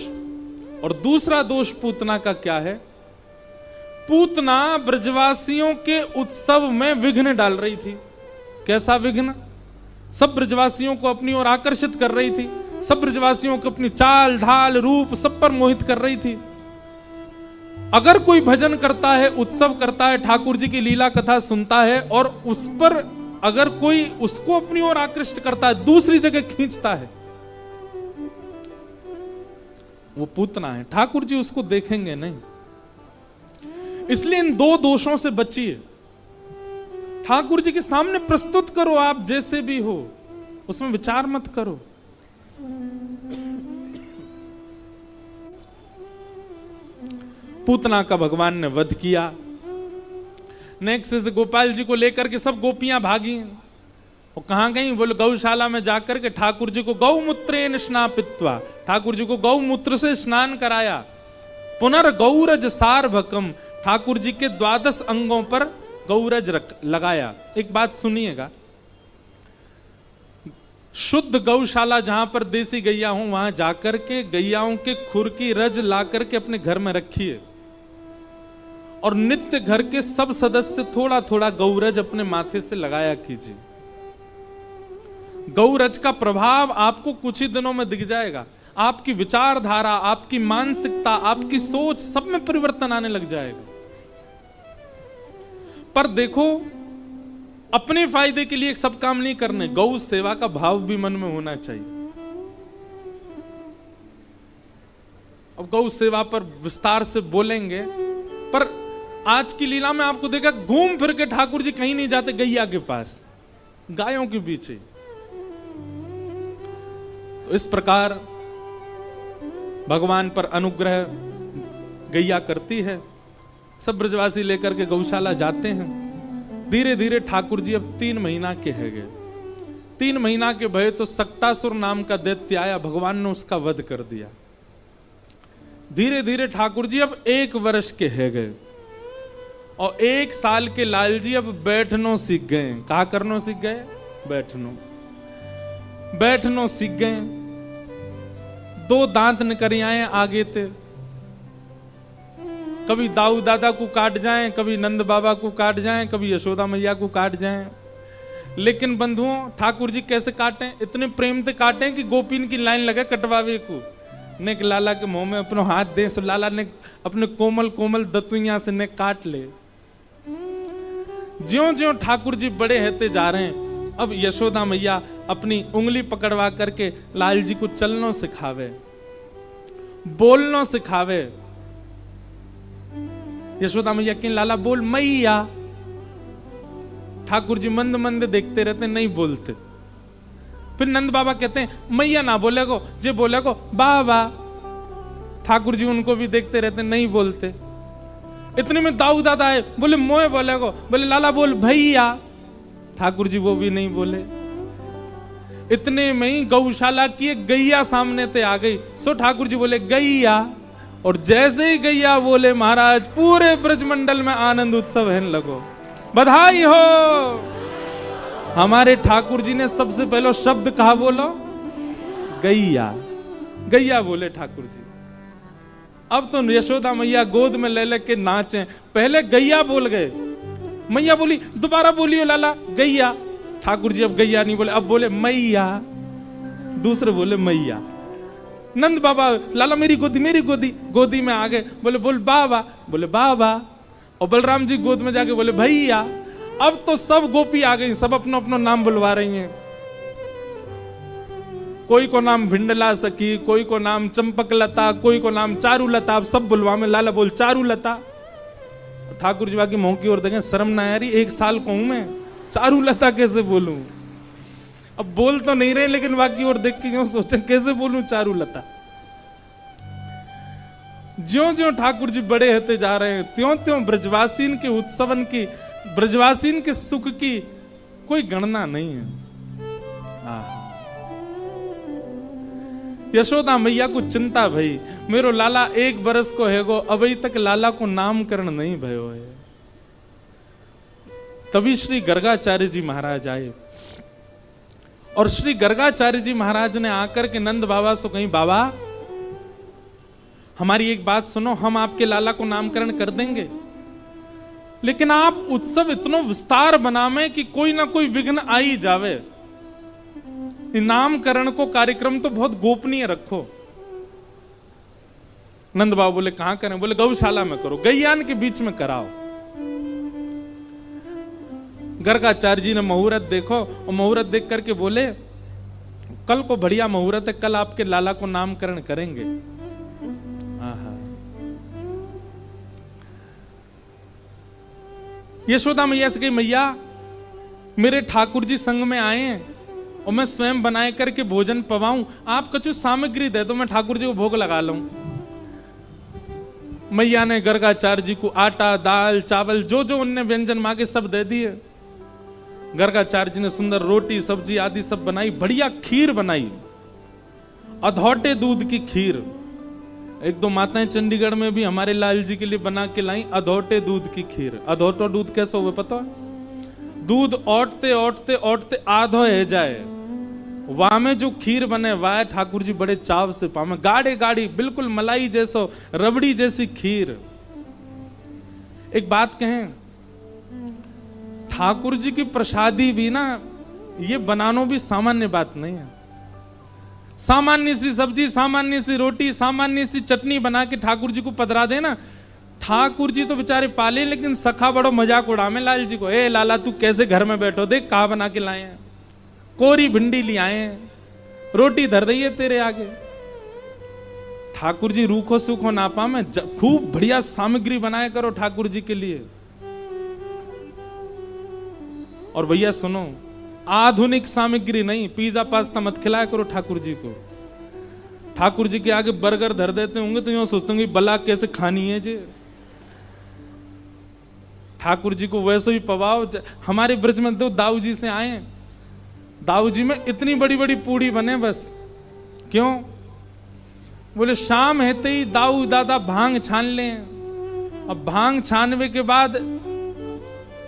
और दूसरा दोष पूतना का क्या है? पूतना ब्रजवासियों के उत्सव में विघ्न डाल रही थी। कैसा विघ्न? सब ब्रजवासियों को अपनी ओर आकर्षित कर रही थी, सब ब्रजवासियों को अपनी चाल ढाल रूप सब पर मोहित कर रही थी। अगर कोई भजन करता है, उत्सव करता है, ठाकुर जी की लीला कथा सुनता है और उस पर अगर कोई उसको अपनी ओर आकृष्ट करता है, दूसरी जगह खींचता है, वो पूतना है। ठाकुर जी उसको देखेंगे नहीं। इसलिए इन दो दोषों से बचिए। ठाकुर जी के सामने प्रस्तुत करो, आप जैसे भी हो, उसमें विचार मत करो। पूतना का भगवान ने वध किया। नेक्स्ट से गोपाल जी को लेकर के सब गोपियां भागी। वो कहां गई? बोले गौशाला में जाकर के ठाकुर जी को गौमूत्रेण स्नापित्वा, ठाकुर जी को गौमूत्र से स्नान कराया। पुनर्गौरज सार्वकम, ठाकुर जी के 12 अंगों पर गौरज लगाया। एक बात सुनिएगा, शुद्ध गौशाला जहां पर देसी गैया हो, वहां जाकर के गैयाओं के खुर की रज ला करके अपने घर में रखिए और नित्य घर के सब सदस्य थोड़ा थोड़ा गौरज अपने माथे से लगाया कीजिए। गौरज का प्रभाव आपको कुछ ही दिनों में दिख जाएगा। आपकी विचारधारा, आपकी मानसिकता, आपकी सोच, सब में परिवर्तन आने लग जाएगा। पर देखो, अपने फायदे के लिए सब काम नहीं करने, गौ सेवा का भाव भी मन में होना चाहिए। अब गौ सेवा पर विस्तार से बोलेंगे, पर आज की लीला में आपको देखा घूम फिर के ठाकुर जी कहीं नहीं जाते, गैया के पास, गायों के पीछे। तो इस प्रकार भगवान पर अनुग्रह गैया करती है। सब ब्रजवासी लेकर के गौशाला जाते हैं। धीरे धीरे ठाकुर जी अब 3 महीना के है गए। 3 महीना के भय तो सक्तासुर नाम का दैत्य आया, भगवान ने उसका वध कर दिया। धीरे धीरे ठाकुर जी अब 1 वर्ष के है गए और 1 साल के लाल जी अब बैठनो सीख गए। कहा करनो सीख गए? बैठनो सीख गए। 2 दांत निकल आए आगे थे, कभी दाऊ दादा को काट जाएं, कभी नंद बाबा को काट जाएं, कभी यशोदा मैया को काट जाएं। लेकिन बंधुओं ठाकुर जी कैसे काटे? इतने प्रेम से काटे कि गोपीन की लाइन लगे कटवावे को। ने लाला के मुंह में अपना हाथ दे, सो लाला ने अपने कोमल कोमल दतुइया से ने काट ले। ज्यों ज्यों ठाकुर जी बड़े होते जा रहे हैं, अब यशोदा मैया अपनी उंगली पकड़वा करके लाल जी को चलना सिखावे, बोलना सिखावे। यशोदा मैया कि लाला बोल मैया। ठाकुर जी मंद मंद देखते रहते, नहीं बोलते। फिर नंद बाबा कहते हैं मैया ना बोले को, जे बोले को बाबा। ठाकुर जी उनको भी देखते रहते, नहीं बोलते। इतने में दाऊ दादा आए, बोले मोए बोले को, बोले लाला बोल भैया। ठाकुर जी वो भी नहीं बोले। इतने में ही गौशाला की एक गैया सामने ते आ गई। सो ठाकुर जी बोले गैया, और जैसे ही गैया बोले महाराज पूरे ब्रजमंडल में आनंद उत्सव है लगो। बधाई हो। हमारे ठाकुर जी ने सबसे पहले शब्द कहा बोलो? गैया। गैया बोले ठाकुर जी। अब तो यशोदा मैया गोद में ले लेके नाचे। पहले गैया बोल गए, मैया बोली दोबारा बोलियो लाला गैया। ठाकुर जी अब गैया नहीं बोले, अब बोले मैया। दूसरे बोले मैया। नंद बाबा लाला मेरी गोदी मेरी गोदी, गोदी में आ गए, बोले बोल बाबा, बोले बाबा। और बलराम जी गोद में जाके बोले भैया। अब तो सब गोपी आ गई, सब अपना अपना नाम बुलवा रही हैं। कोई को नाम भिंडला सखी, कोई को नाम चंपक लता, कोई को नाम चारू लता। अब सब बुलवा में लाला बोल चारू लता। ठाकुर जी बाकी मुंह की ओर देखें, शर्म ना यारी, 1 साल को हूं मैं, चारू लता कैसे बोलूं? अब बोल तो नहीं रहे, लेकिन बाकी ओर देख के यूं सोचे कैसे बोलूं चारू लता। ज्यों ज्यों ठाकुर जी बड़े होते जा रहे हैं, त्यों त्यों ब्रजवासीन के उत्सवन की, ब्रजवासीन के सुख की कोई गणना नहीं है। यशोदा मैया को चिंता भई, मेरो लाला 1 बरस को है गो, अभी तक लाला को नामकरण नहीं भयो है। तभी श्री गर्गाचार्य जी महाराज आए, और श्री गर्गाचार्य जी महाराज ने आकर के नंद बाबा से कहीं, बाबा हमारी एक बात सुनो, हम आपके लाला को नामकरण कर देंगे, लेकिन आप उत्सव इतना विस्तार बनावे कि कोई ना कोई विघ्न आ ही जावे। नामकरण को कार्यक्रम तो बहुत गोपनीय रखो। नंद बाबा बोले कहां करें? बोले गौशाला में करो, गैयान के बीच में कराओ। गर्गाचार्य जी ने मुहूर्त देखो, और मुहूर्त देख करके बोले कल को बढ़िया मुहूर्त है, कल आपके लाला को नामकरण करेंगे। यशोदा मैया से कही, मैया मेरे ठाकुर जी संग में आए हैं और मैं स्वयं बनाए करके भोजन पवाऊं, आप कुछ सामग्री दे दो, मैं ठाकुर जी को भोग लगा लूं। मैया ने गर्गाचार्य जी को आटा, दाल, चावल, जो जो उनने व्यंजन मांगे सब दे दिए। गर्गाचार्य जी ने सुंदर रोटी, सब्जी आदि सब बनाई, बढ़िया खीर बनाई, अधौटे दूध की खीर। 1-2 माताएं चंडीगढ़ में भी हमारे लाल जी के लिए बना के लाई अधौटे दूध की खीर। अधौटा दूध कैसे हुए पता है? दूध औटते औटते औटते आधो है जाए, वहां में जो खीर बने वाह ठाकुर जी बड़े चाव से पावे। गाढ़े गाढ़ी बिल्कुल मलाई जैसो, रबड़ी जैसी खीर। एक बात कहें, ठाकुर जी की प्रसादी भी ना, ये बनाना भी सामान्य बात नहीं है। सामान्य सी सब्जी, सामान्य सी रोटी, सामान्य सी चटनी बना के ठाकुर जी को पधरा देना, ठाकुर जी तो बेचारे पाले, लेकिन सखा बड़ो मजाक उड़ावे लाल जी को। ए लाला तू कैसे घर में बैठो, देख कहा बना के लाए हैं, कोरी भिंडी ले आए हैं, रोटी धर दइए तेरे आगे। ठाकुर जी रूखो सूखो ना पावे, खूब बढ़िया सामग्री बनाया करो ठाकुर जी के लिए। और भैया सुनो, आधुनिक सामग्री नहीं, पिज्जा पास्ता मत खिलाया करो ठाकुर जी को। ठाकुर जी के आगे बर्गर धर देते होंगे तो यूं सोचते होंगे बला कैसे खानी है जी। ठाकुर जी को वैसे ही पवाओ। हमारे ब्रज में दो दाऊ जी से आए, दाऊ जी में इतनी बड़ी बड़ी पूड़ी बने बस। क्यों? बोले शाम हेते ही दाऊ दादा भांग छान लें, अब भांग छानवे के बाद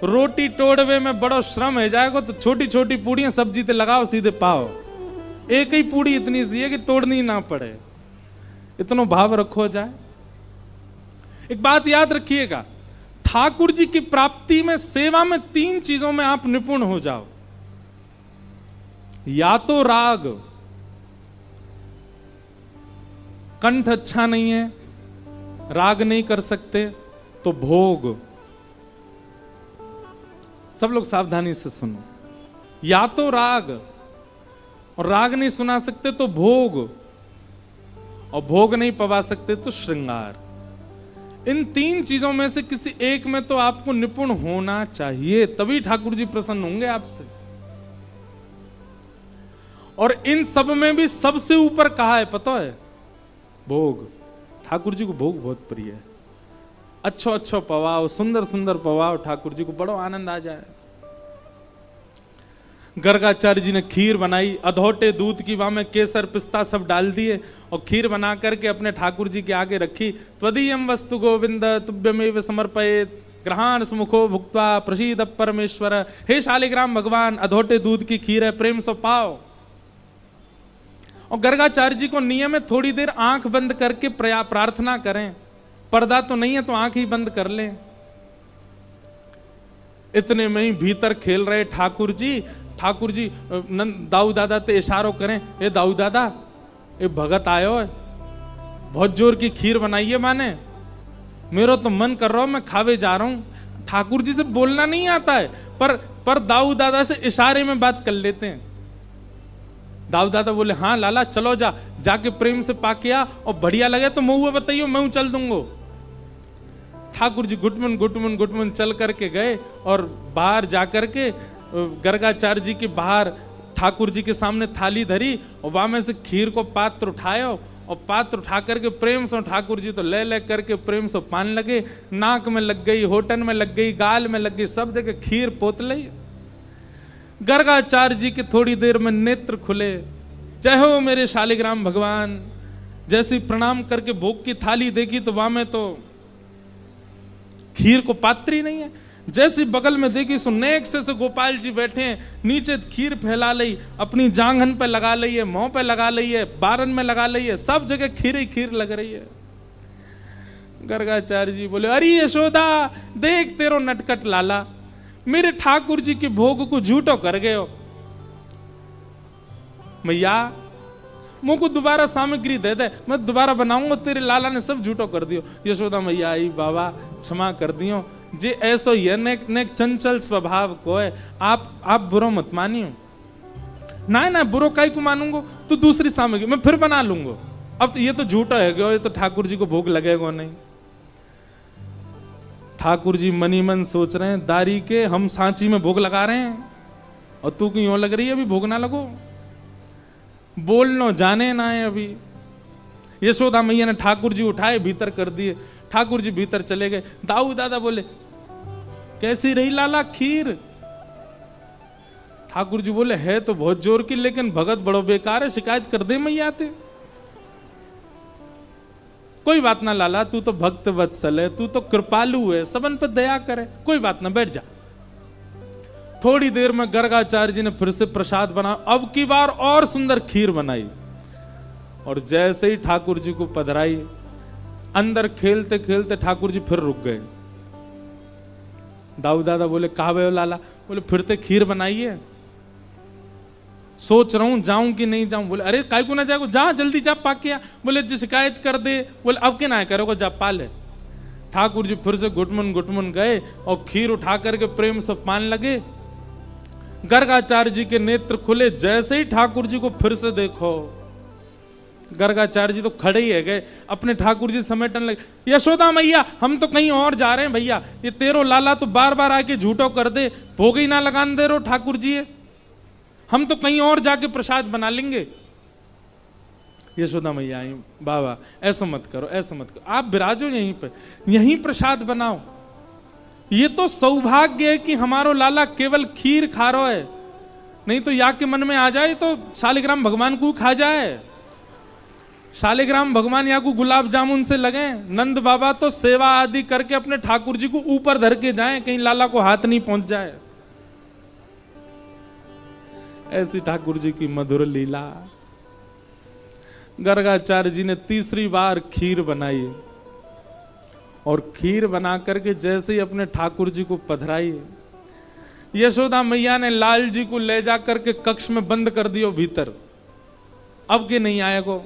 रोटी तोड़वे में बड़ा श्रम है जाएगा, तो छोटी छोटी पूड़ियां सब्जी ते लगाओ सीधे पाओ। एक ही पूड़ी इतनी सी है कि तोड़नी ना पड़े। इतना भाव रखो जाए। एक बात याद रखिएगा, ठाकुर जी की प्राप्ति में, सेवा में 3 चीजों में आप निपुण हो जाओ। या तो राग, कंठ अच्छा नहीं है, राग नहीं कर सकते, तो भोग। सब लोग सावधानी से सुनो। या तो राग, और राग नहीं सुना सकते तो भोग, और भोग नहीं पवा सकते तो श्रृंगार। इन 3 चीजों में से किसी एक में तो आपको निपुण होना चाहिए, तभी ठाकुर जी प्रसन्न होंगे आपसे। और इन सब में भी सबसे ऊपर कहा है पता है? भोग। ठाकुर जी को भोग बहुत प्रिय है। अच्छो अच्छो पवाओ, सुंदर सुंदर पवाओ, ठाकुर जी को बड़ो आनंद आ जाए। गर्गाचार्य जी ने खीर बनाई, अधोटे दूध की, वहां में केसर पिस्ता सब डाल दिए और खीर बना करके अपने ठाकुर जी के आगे रखी। त्वदीयम वस्तु गोविंद तुभ्यमेव समर्पयेत् ग्रहाण सुमुखो भुक्त्वा प्रसीद परमेश्वर। हे शालिग्राम भगवान, अधोटे दूध की खीर है, प्रेम से पाओ। और गर्गाचार्य जी को नियम है थोड़ी देर आंख बंद करके प्रार्थना करें। पर्दा तो नहीं है तो आंख ही बंद कर लें। इतने में ही भीतर खेल रहे ठाकुर जी दाऊ दादा ते इशारों करें, ए दाऊ दादा, ए भगत आयो है, बहुत जोर की खीर बनाई है माने, मेरा तो मन कर रहा हूं, मैं खावे जा रहा हूं। ठाकुर जी से बोलना नहीं आता है, पर दाऊ दादा से इशारे में बात कर लेते हैं। दाऊ दादा बोले, हाँ लाला चलो जाके प्रेम से पाके आ, और बढ़िया लगे तो महुआ बताइयो, मैं चल दूंगो। ठाकुर जी गुटमन चल करके गए और बाहर जाकर के गर्गाचार्य जी के बाहर ठाकुर जी के सामने थाली धरी और वहां में से खीर को पात्र उठायो, और पात्र उठा करके प्रेम से ठाकुर जी तो ले करके प्रेम से पान लगे, नाक में लग गई, होठन में लग गई, गाल में लग गई, सब जगह खीर पोत ली। गर्गाचार्य जी के थोड़ी देर में नेत्र खुले, जय हो मेरे शालिग्राम भगवान। जैसे प्रणाम करके भोग की थाली देखी तो वहां में तो खीर को पात्र ही नहीं है। जैसे बगल में देखी सो नेक से गोपाल जी बैठे हैं, नीचे खीर फैला ली, अपनी जांघन पे लगा ली है, मुंह पे लगा ली है, बारन में लगा ली है, सब जगह खीर ही खीर लग रही है। गर्गाचार्य जी बोले, अरे यशोदा देख तेरो नटकट लाला, मेरे ठाकुर जी के भोग को झूठो कर गए हो। मैया मुझको दोबारा सामग्री दे दे, मैं दोबारा बनाऊंगा, तेरे लाला ने सब झूठो कर दियो। यशोदा मैया आई, बाबा क्षमा कर दियो, जे ऐसो ये नेक चंचल स्वभाव को है, आप बुरो मत मानियो। ना बुरो काई को मानूंगो, तो दूसरी सामग्री मैं फिर बना लूंगा। अब तो ये तो झूठा है, ये तो ठाकुर जी को भोग लगेगा नहीं। ठाकुर जी मनी मन सोच रहे हैं, दारी के हम सांची में भोग लगा रहे हैं और तू क्यों लग रही है, अभी भोग ना लगो, बोलनो जाने ना है अभी। यशोदा मैया ने ठाकुर जी उठाए भीतर कर दिए, ठाकुर जी भीतर चले गए। दाऊ दादा बोले, कैसी रही लाला खीर? ठाकुर जी बोले, है तो बहुत जोर की, लेकिन भगत बड़ो बेकार है, शिकायत कर दे मैया आते। कोई बात ना लाला, तू तो भक्त वत्सल है, तू तो कृपालु है, सबन पर दया करे, कोई बात ना, बैठ जा। थोड़ी देर में गर्गाचार्य जी ने फिर से प्रसाद बना, अब की बार और सुंदर खीर बनाई, और जैसे ही ठाकुर जी को पधराई, अंदर खेलते खेलते ठाकुर जी फिर रुक गए। दाऊ दादा बोले, कहा गए हो लाला? बोले, फिर ते खीर बनाई है, सोच रहा हूं जाऊं कि नहीं जाऊं। बोले, अरे काय को ना जाओ, जा जल्दी जा पाके आ। बोले, जी शिकायत कर दे। बोले, अब के ना करोगे, जा पा ले। ठाकुर जी फिर से गुटमन गए और खीर उठा करके प्रेम से पान लगे। गर्गाचार्य जी के नेत्र खुले, जैसे ही ठाकुर जी को फिर से देखो, गर्गाचार्य जी तो खड़े ही है गए, अपने ठाकुर जी समेटने लगे। यशोदा मैया, हम तो कहीं और जा रहे हैं भैया, ये तेरो लाला तो बार बार आके झूठो कर दे, भोग ही ना लगान दे रो ठाकुर जी, हम तो कहीं और जाके प्रसाद बना लेंगे। यशोदा मैया आई, बाबा ऐसा मत करो, ऐसा मत करो, आप विराजो यहीं पे, यहीं प्रसाद बनाओ। ये तो सौभाग्य है कि हमारो लाला केवल खीर खा रहा है, नहीं तो या के मन में आ जाए तो शालिग्राम भगवान को खा जाए। शालिग्राम भगवान या को गुलाब जामुन से लगे, नंद बाबा तो सेवा आदि करके अपने ठाकुर जी को ऊपर धर के जाएं, कहीं लाला को हाथ नहीं पहुंच जाए। ऐसी ठाकुर जी की मधुर लीला। गर्गाचार्य जी ने तीसरी बार खीर बनाई और खीर बना करके जैसे ही अपने ठाकुर जी को पधराई, यशोदा मैया ने लाल जी को ले जा करके कक्ष में बंद कर दियो भीतर, अब के नहीं आएगो।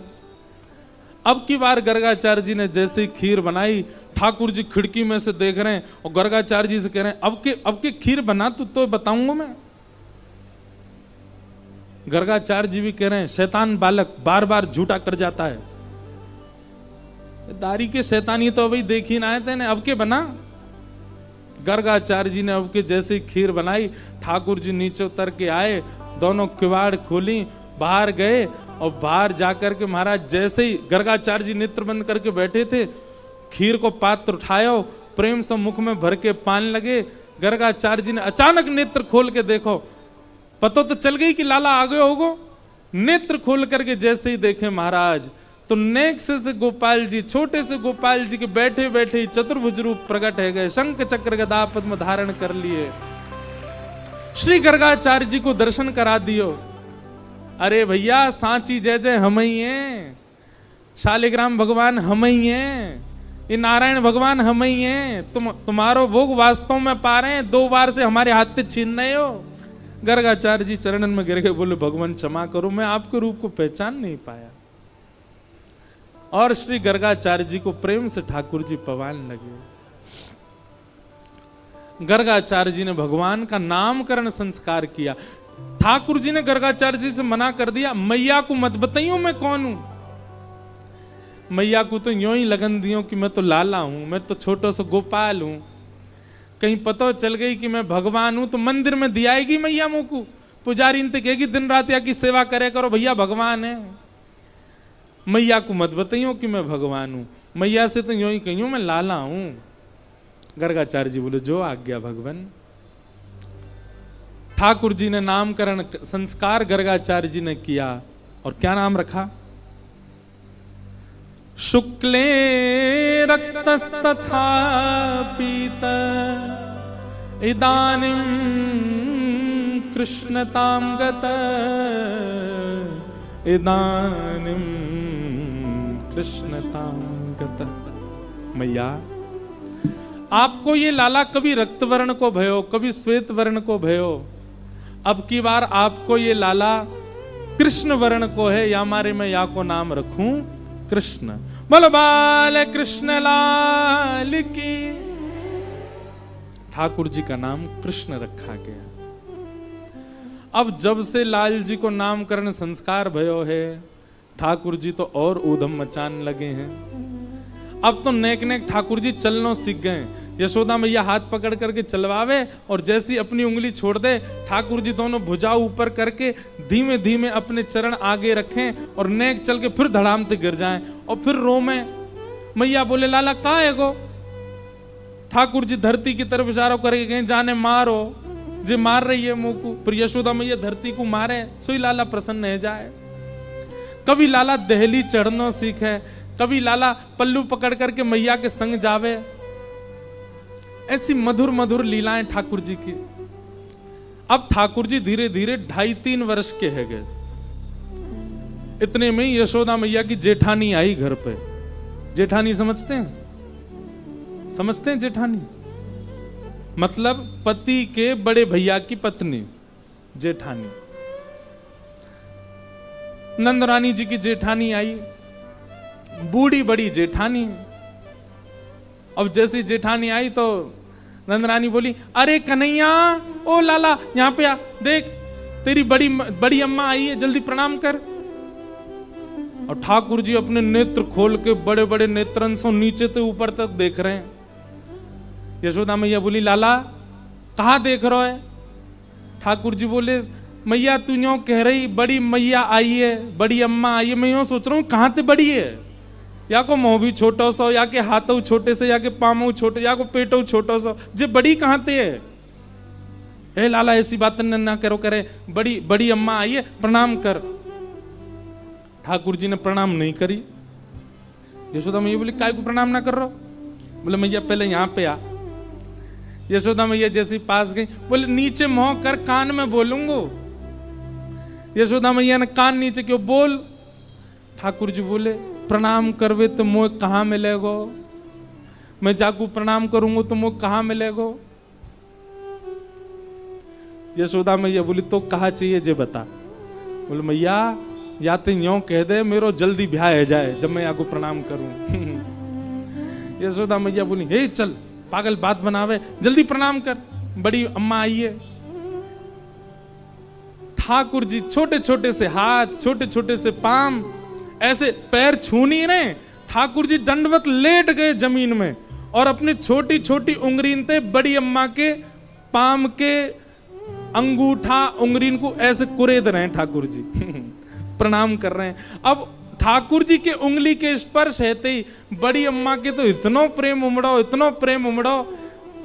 अब की बार गर्गाचार्य जी ने जैसे ही खीर बनाई, ठाकुर जी खिड़की में से देख रहे हैं और गर्गाचार्य जी से कह रहे हैं अब के खीर बना तो बताऊंगा मैं। गर्गाचार्य जी भी कह रहे हैं शैतान बालक बार बार झूठा कर जाता है, दारी के शैतानी तो अभी देख ही ना आए थे, अब के बना। गर्गाचार्य जी ने अब के जैसे ही खीर बनाई, ठाकुर जी नीचे उतर के आए, दोनों किवाड़ खोली, बाहर गए और बाहर जाकर के महाराज जैसे ही गर्गाचार्य जी नेत्र बंद करके बैठे थे, खीर को पात्र उठायो, प्रेम से मुख में भर के पान लगे। गर्गाचार्य जी ने अचानक नेत्र खोल के देखो, पता तो चल गई कि लाला आ गए होगो। नेत्र खोल करके जैसे ही देखे महाराज तो नेक से गोपाल जी, छोटे से गोपाल जी के बैठे बैठे ही चतुर्भुज रूप प्रकट है गए, शंख चक्र गदा पद्म धारण कर लिए। श्री गर्गाचार्य जी को दर्शन करा दियो। अरे भैया सांची जय जय हम ही हैं, शालिग्राम भगवान हम ही हैं, ये नारायण भगवान हम ही हैं, तुम्हारो भोग वास्तव में पा रहे हैं, 2 बार से हमारे हाथ से छीन रहे हो। गर्गाचार्य जी चरणन में गिर के बोले भगवान क्षमा करो, मैं आपके रूप को पहचान नहीं पाया। और श्री गर्गाचार्य जी को प्रेम से ठाकुर जी पवान लगे। गर्गाचार्य जी ने भगवान का नामकरण संस्कार किया। ठाकुर जी ने गर्गाचार्य जी से मना कर दिया, मैया को मत बताइयो मैं कौन हूं। मैया को तो यूं ही लगन दियो कि मैं तो लाला हूं, मैं तो छोटा सा गोपाल हूं, कहीं पता चल गई कि मैं भगवान हूं तो मंदिर में दियाएगी मैया मुंह को, पुजारी इनते कहेगी दिन रात या की सेवा करे करो, भैया भगवान है। मैया को मत बताइयो कि मैं भगवान हूं, मैया से तो यूं ही कहियो मैं लाला हूं। गर्गाचार्य जी बोले जो आज्ञा भगवान। ठाकुर जी ने नामकरण संस्कार गर्गाचार्य जी ने किया और क्या नाम रखा? शुक्ले रक्तस्तथा पीत इदानीं कृष्णतां गत, इदानीं कृष्णतां गत। मैया आपको ये लाला कभी रक्त वर्ण को भयो, कभी श्वेत वर्ण को भयो, अब की बार आपको ये लाला कृष्ण वर्ण को है, या मारे मैं या को नाम रखूं कृष्ण। बोलो बाल कृष्ण लाल की। ठाकुर जी का नाम कृष्ण रखा गया। अब जब से लाल जी को नामकरण संस्कार भयो है, ठाकुर जी तो और ऊधम मचान लगे हैं। अब तो नेक नेक ठाकुर जी चलनो सीख गए। यशोदा मैया हाथ पकड़ करके चलवावे और जैसी अपनी उंगली छोड़ दे, ठाकुर जी दोनों भुजा ऊपर करके धीमे धीमे अपने चरण आगे रखें और नेक चल के फिर धड़ामते गिर जाएं और फिर रोमे। मैया बोले लाला कहाँ है गो? ठाकुर जी धरती की तरफ इशारा करके कहें जाने मारो, जे मार रही है मुंह को। फिर यशोदा मैया धरती को मारे, सोई लाला प्रसन्न है जाए। कभी लाला दहली चढ़नो सीखे, कभी लाला पल्लू पकड़ करके मैया के संग जावे। ऐसी मधुर मधुर लीलाएं ठाकुर जी की। अब ठाकुर जी धीरे धीरे 2.5-3 वर्ष के है गए। इतने में ही यशोदा मैया की जेठानी आई घर पे। जेठानी समझते हैं? समझते हैं जेठानी मतलब पति के बड़े भैया की पत्नी जेठानी। नंदरानी जी की जेठानी आई, बूढ़ी बड़ी जेठानी। अब जैसी जेठानी आई तो नंदरानी बोली अरे कन्हैया, ओ लाला यहाँ पे आ, देख तेरी बड़ी अम्मा आई है, जल्दी प्रणाम कर। और ठाकुर जी अपने नेत्र खोल के बड़े बड़े नेत्रन से नीचे से ऊपर तक देख रहे हैं। यशोदा मैया बोली लाला कहाँ देख रहे है? ठाकुर जी बोले मैया तू यूं कह रही बड़ी मैया आई है, बड़ी अम्मा आई है, मैं यूं सोच रहा हूँ कहाँ ते बड़ी है, या को मुंह भी छोटा सा, या के हाथों छोटे से, या के पामों छोटे, या को पेटों छोटा सा, जे बड़ी कहाँ ते है? हे लाला ऐसी बात ना करो, करे बड़ी बड़ी अम्मा आई है, प्रणाम कर। ठाकुर जी ने प्रणाम नहीं करी। यशोदा मैया बोली काय को प्रणाम ना कर रहा? बोले मैया पहले यहाँ पे आ। यशोदा मैया जैसी पास गई, बोले नीचे मुंह कर, कान में बोलूंगो। यशोदा मैया ने कान नीचे क्यों? बोल। ठाकुर जी बोले प्रणाम करवे तो मोह कहाँ मिलेगो, मैं जाकू प्रणाम करूंगा तो मोह कहाँ मिलेगो। यशोदा मैया बोली तो कहा चाहिए जे बता। बोले मैया या तो यूं कह दे मेरो जल्दी ब्याह है जाए जब मैं आपको प्रणाम करूं। यशोदा मैया बोली हे चल पागल बात बनावे, जल्दी प्रणाम कर, बड़ी अम्मा आई है। ठाकुर जी छोटे छोटे से हाथ, छोटे छोटे से पाम, ऐसे पैर छू नहीं रहे। ठाकुर जी दंडवत लेट गए जमीन में और अपनी छोटी छोटी उंगलीन से बड़ी अम्मा के पाम के अंगूठा उंगलीन को ऐसे कुरेद रहे हैं। ठाकुर जी प्रणाम कर रहे हैं। अब ठाकुर जी के उंगली के स्पर्श हेते ही बड़ी अम्मा के तो इतनो प्रेम उमड़ो, इतनो प्रेम उमड़ो।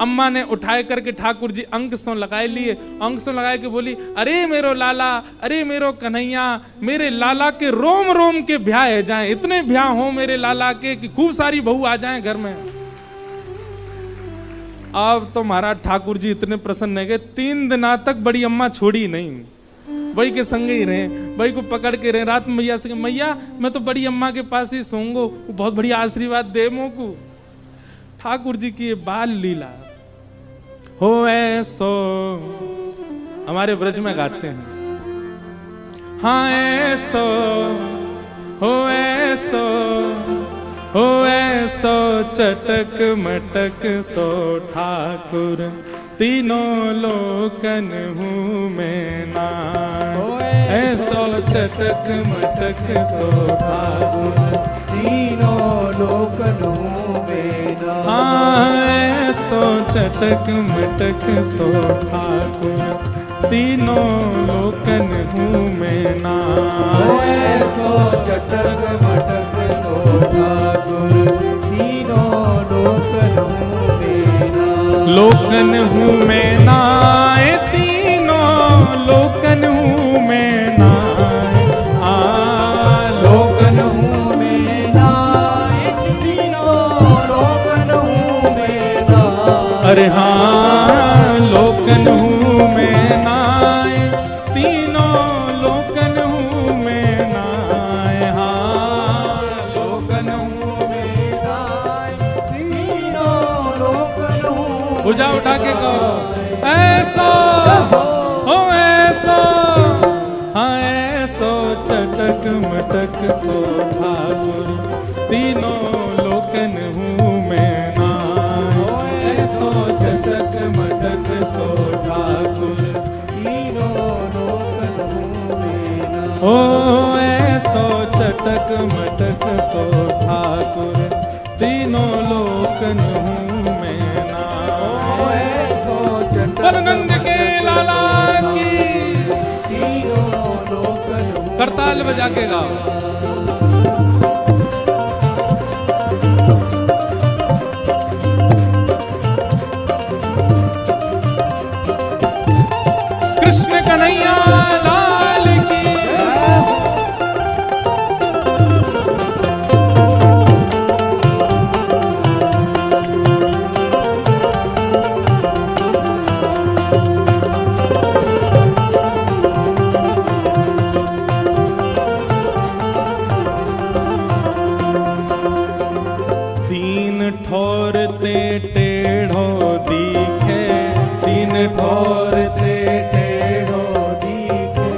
अम्मा ने उठाए करके ठाकुर जी अंक सो लगाए लिए, अंक सो लगाए के बोली अरे मेरो लाला, अरे मेरो कन्हैया, मेरे लाला के रोम रोम के ब्याह है जाए, इतने ब्याह हो मेरे लाला के कि खूब सारी बहू आ जाए घर में। अब तो महाराज ठाकुर जी इतने प्रसन्न है गए, 3 दिना तक बड़ी अम्मा छोड़ी नहीं, वही के संग ही रहे, वही को पकड़ के रहे। रात में मैया से मैया मैं तो बड़ी अम्मा के पास ही सोऊंगा, वो बहुत बढ़िया आशीर्वाद दे मोको। ठाकुर जी की ये बाल लीला हो ऐसो हमारे ब्रज में गाते हैं। हाँ ऐसो हो ऐसो हो ऐसो चटक मटक सो ठाकुर, तीनों लोकन हूँ मैं ना। ऐसो चटक मटक सो ठाकुर, तीनों लोकन हूँ मैं ना। हाँ ऐसो चटक मटक सो ठाकुर, तीनों लोकन हूँ मैं ना। ऐसो चटक मटक सो ठाकुर, तीनों लोकन हूँ मैं ना। लोकन हूँ मैं ना, तीनों लोकन हूँ मैं ना। लोकन हूँ मैं ना, तीनों लोकन हूँ मैं ना। अरे हाँ लोकन हूँ मैं ना, तीनों लोकन हूँ मैं ना। हाँ लोकन हूँ मैं ना, तीनों लोकन हूँ। भुजा उठा के कहो ऐसा हो ऐसा। हाँ ऐसो चटक मटक सो ठाकुर, तीनों लोकन हूँ मैं ना। ऐसो चटक मटक सो ठाकुर, तीनों लोकन हूँ मैं ना। ओ ऐसो चटक मटक सो ठाकुर, तीनों लोकन हूँ मैं ना। ऐसो चटक बलनंद के लाला की तीनों लोकन हूँ। करताल बजा के गाओ। कृष्ण कन्हैया लाल की। तीन ठोर ते टेढ़ो दिखे, तीन ठोर ते टेढ़ो दिखे,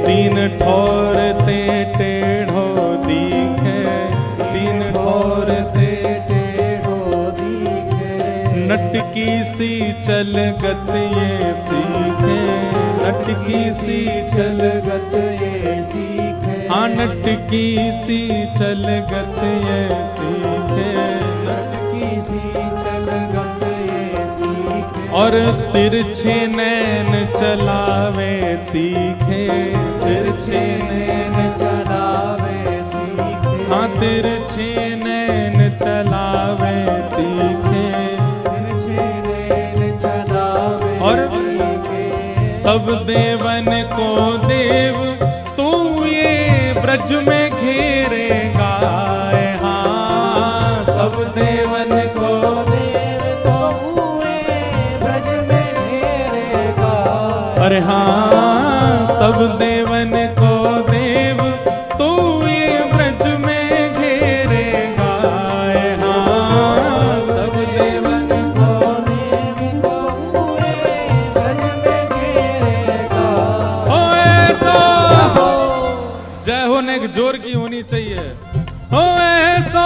तीन ठोर ते टेढ़ो दिखे, तीन ठोर ते टेढ़ो दिखे। नटकी सी चल गत ये सीखे, नटकी सी चल गत ये सीखे। हाँ नटकी सी चल गत ये सीखे, नटकी सी चल गत ये सीखे। और तिरछे नैन चलावे तीखे, तिरछे नैन चलावे तीखे। हाँ तिरछे नैन चलावे तीखे। तिरछे नैन चलावे और तीखे। सब देवन को देव तू ये ब्रज में घेरेगा। हाँ सब देवन को देव तो हुए ब्रज में घेरेगा। अरे हाँ सब देवन को देव तू ये ब्रज जोर की होनी चाहिए। हो ऐसो,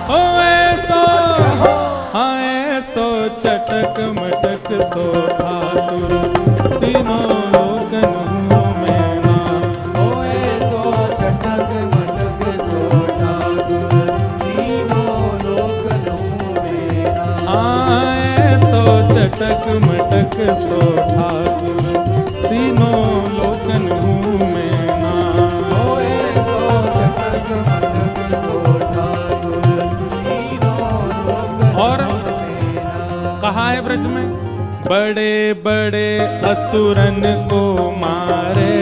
हो ऐसो, हाँ ऐसो चटक मटक सो ठाकुर तीनों लोकन में ना। हो ऐसो चटक मटक सो ठाकुर तीनों लोकन में ना। हाँ ऐसो चटक मटक सो ठाकुर तीनों लोकन में ना। हो ऐसो चटक मटक सो ठाकुर तीनों लोकन और में ना। कहा है ब्रज में, बड़े बड़े असुरन को मारे,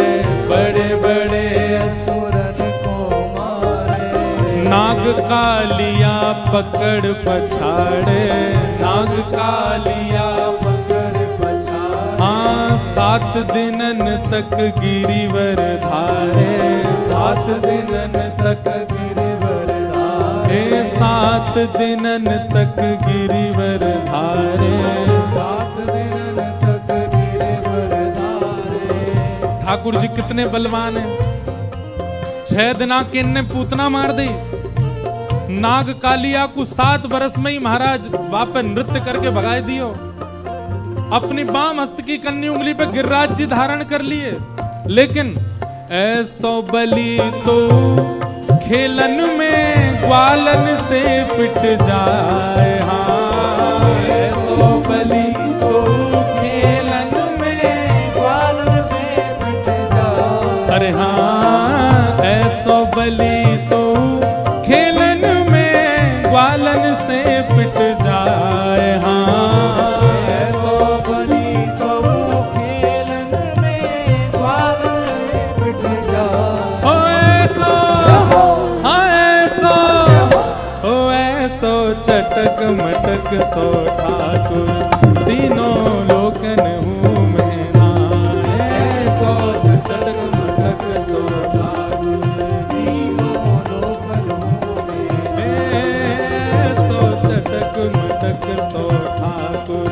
बड़े बड़े असुरन को मारे। नाग कालिया पकड़ पछाड़े, नाग कालिया पकड़ पछाड़े। हाँ 7 दिनन तक गिरिवर धारे, 7 दिनन तक गिरिवर धारे। 7 दिनन तक गिरिवर धारे। 7 दिनन तक गिरिवर धारे। ठाकुर जी कितने बलवान हैं। 6 दिना के ने पूतना मार दी। नाग कालिया को 7 बरस में ही महाराज वापस नृत्य करके भगाए दियो। अपनी बाम हस्त की कन्नी उंगली पे गिरिराज जी धारण कर लिए। लेकिन ऐसो बलि तो खेलन में ग्वालन से पिट जाए। हाँ ऐसो बलि तो खेलन में ग्वालन पे पिट जाए। अरे हाँ ऐसो बलि तो खेलन में ग्वालन से पिट जाए। हाँ ऐसो बलि तो खेलन में ग्वालन पे पिट जाए। ओ ऐसो, हाँ ऐसो, ओ ऐसो चटक मटक सो ठाकुर तीनों लोकन हूँ मैं ना। ऐसो चटक मटक सो ठाकुर तीनों लोकन में ऐसो चटक मटक सो ठाकुर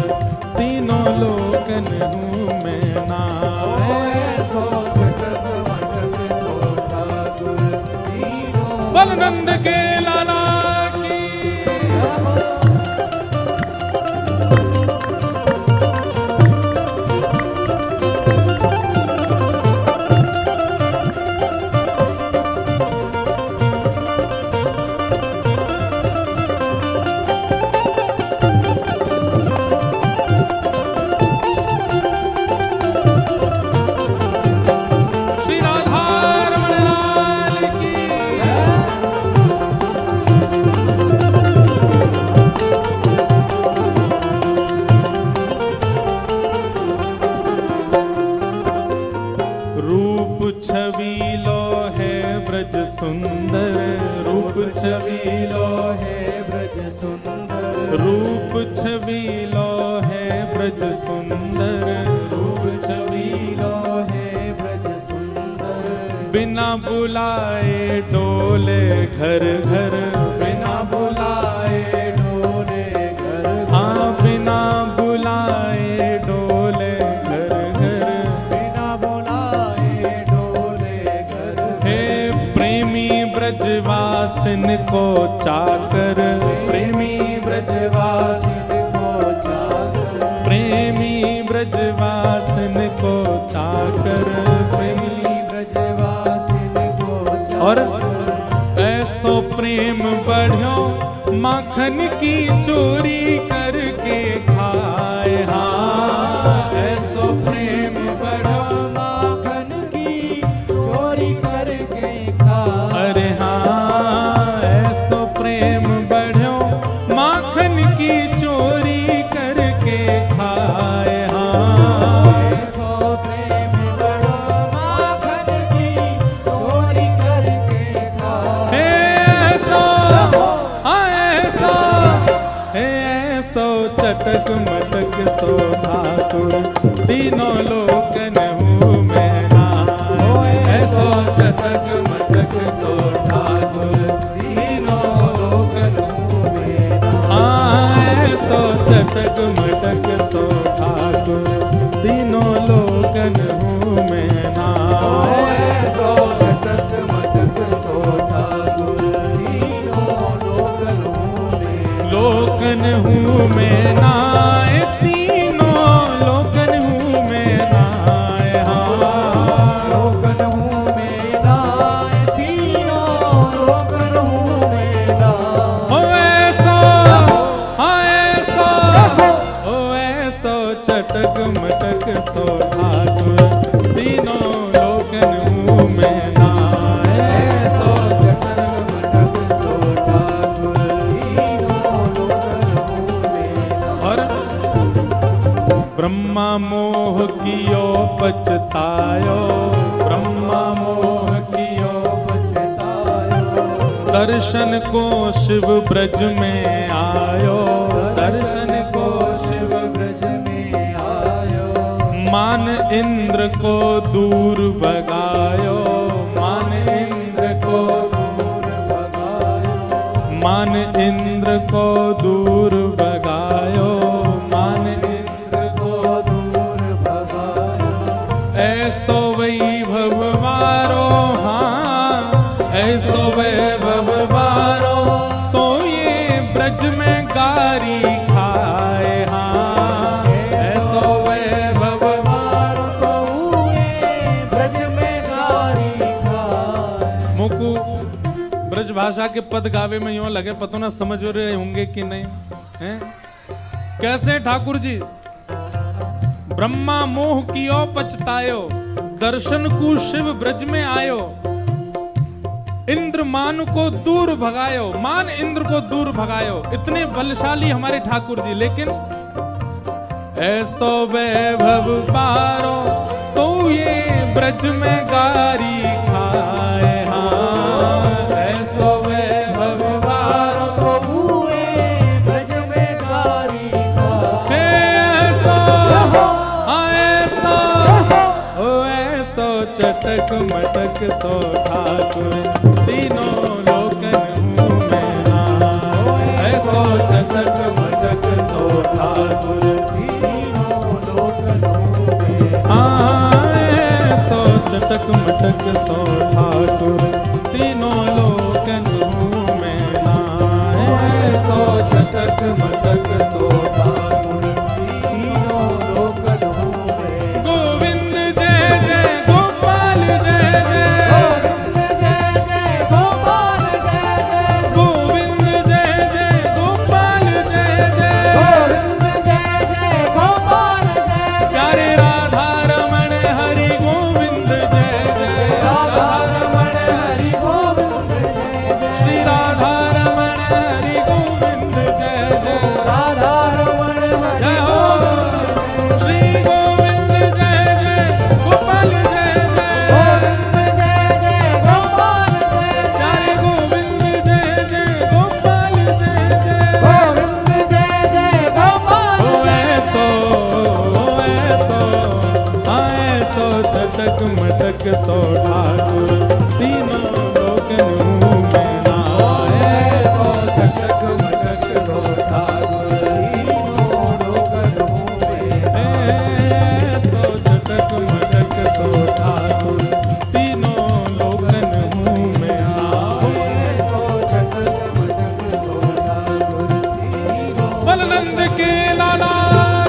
तीनों लोकन हूँ मैं ना। ऐसो चटक मटक सो ठाकुर तीनों। बलनंद के लाला की श्री राधा रमण लाल की। रूप छबीलो है ब्रज सुंदर, रूप छबीलो है ब्रज सुंदर। रूप छबीलो है ब्रज सुंदर। रूप छबीलो है ब्रज सुंदर। बिना बुलाए डोले घर घर, बिना बुलाए डोले घर घर। हाँ बिना बुलाए डोले घर घर। बिना बुलाए डोले घर घर। हे प्रेमी ब्रजवासिन को चाकर, प्रेमी ब्रजवासी को चाकर। प्रेमी ब्रजवासिन को चाकर। प्रेमी ब्रजवासी को चाकर। और ऐसो प्रेम बढ़ो माखन की चोरी करके खाए। हाँ ऐसो प्रेम बढ़ो, माखन की चोरी करके खाए। अरे हाँ ऐसो प्रेम बढ़ो माखन की चोरी करके खाए। हाँ ऐसो प्रेम बड़ो माखन की चोरी करके खाए। ऐसो, हाँ ऐसो, ऐसो चटक मटक सो ठाकुर तीनों लोकन हूँ मैं ना। ऐसो चटक मटक सो ठाकुर तीनों लोकन में ना। हाँ ऐसो चटक मटक सो ठाकुर तीनों लोकन हूँ मैं ना। ऐसो चटक मटक हूँ मैं नाय, तीनों लोकन हूँ मैं नाय। हाँ लोकन हूँ मैं नाय, तीनों लोकन हूँ मैं नाय। ओ ऐसा, हाँ ऐसा, ओ ऐसा चटक मटक सो ठाकुर, तीनों लोकन हूँ मैं नाय। ऐसो चटक मटक सो ठाकुर, तीनों लोकन हूँ मैं नाय। और ब्रह्मा मोह कियो पछतायो, ब्रह्मा मोह कियो पछतायो, दर्शन को शिव ब्रज में आयो, दर्शन को शिव ब्रज में आयो। मान इंद्र को दूर भगायो, मान इंद्र को, दूर भगायो, मान इंद्र को दूर भगायो, मान इंद्र को दूर भगायो। ऐसो वैभव वारो, हाँ ऐसो वैभव वारो, तो ये ब्रज में गारी खाए। हाँ ऐसो वैभव मारो तो ये ब्रज में गारी खाए। मुकु ब्रज भाषा के पद गावे में यूं लगे, पतो ना समझ रहे होंगे कि नहीं हैं? कैसे ठाकुर जी? ब्रह्मा मोह कियो पछतायो, दर्शन को शिव ब्रज में आयो, इंद्र मान को दूर भगायो, मान इंद्र को दूर भगायो। इतने बलशाली हमारे ठाकुर जी, लेकिन ऐसो वैभव पारो तो ये ब्रज में गारी खाए। हाँ ऐसो वैभव पारो तो हुए ब्रज में गारी खाए। ऐसो, हाँ ऐसो, ओ ऐसो चटक मटक सो ठाकुर, तीनों लोकन हूँ मैं नाय। ऐसो चटक मटक सो ठाकुर, तीनों लोकन हूँ मैं। हाँ ऐसो चटक मटक सो ठाकुर, तीनों लोकन हूँ मैं नाय। ऐसो चटक मटक सो ठाकुर, तीनों लोकन हूँ मैं। गोविंद जय जय गोपाल जय जय, गोविंद जय जय गोपाल जय जय, गोविंद जय जय गोपाल जय जय, गोविंद जय जय गोपाल जय जय। प्यारे राधा रमण हरि गोविंद जय जय, राधा रमण हरि गोविंद जय जय, श्री राधा रमण हरि गोविंद जय जय, राधा रमण हरि जय हो श्री गोविंद जय जय गोपाल जय जय, गोविंद जय जय गोपाल जय जय, प्यारे गोविंद जय जय गोपाल जय जय। गोविंद जय जय गोपाल ओ जय ऐसो, ओ ऐसो, हाँ ऐसो चटक मटक सो ठाकुर, तीनों लोकन हूँ मैं नाय। ऐसो चटक मटक सो ठाकुर, तीनों लोकन हूँ मैं। ऐसो चटक मटक सो ठाकुर, तीनों लोकन हूँ मैं नाय। ऐसो चटक मटक सो ठाकुर, तीनों बलनंद के लाला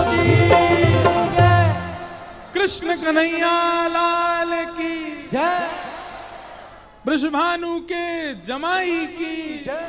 की, जय कृष्ण कन्हैया लाल की, जय वृषभानु के जमाई की, जय।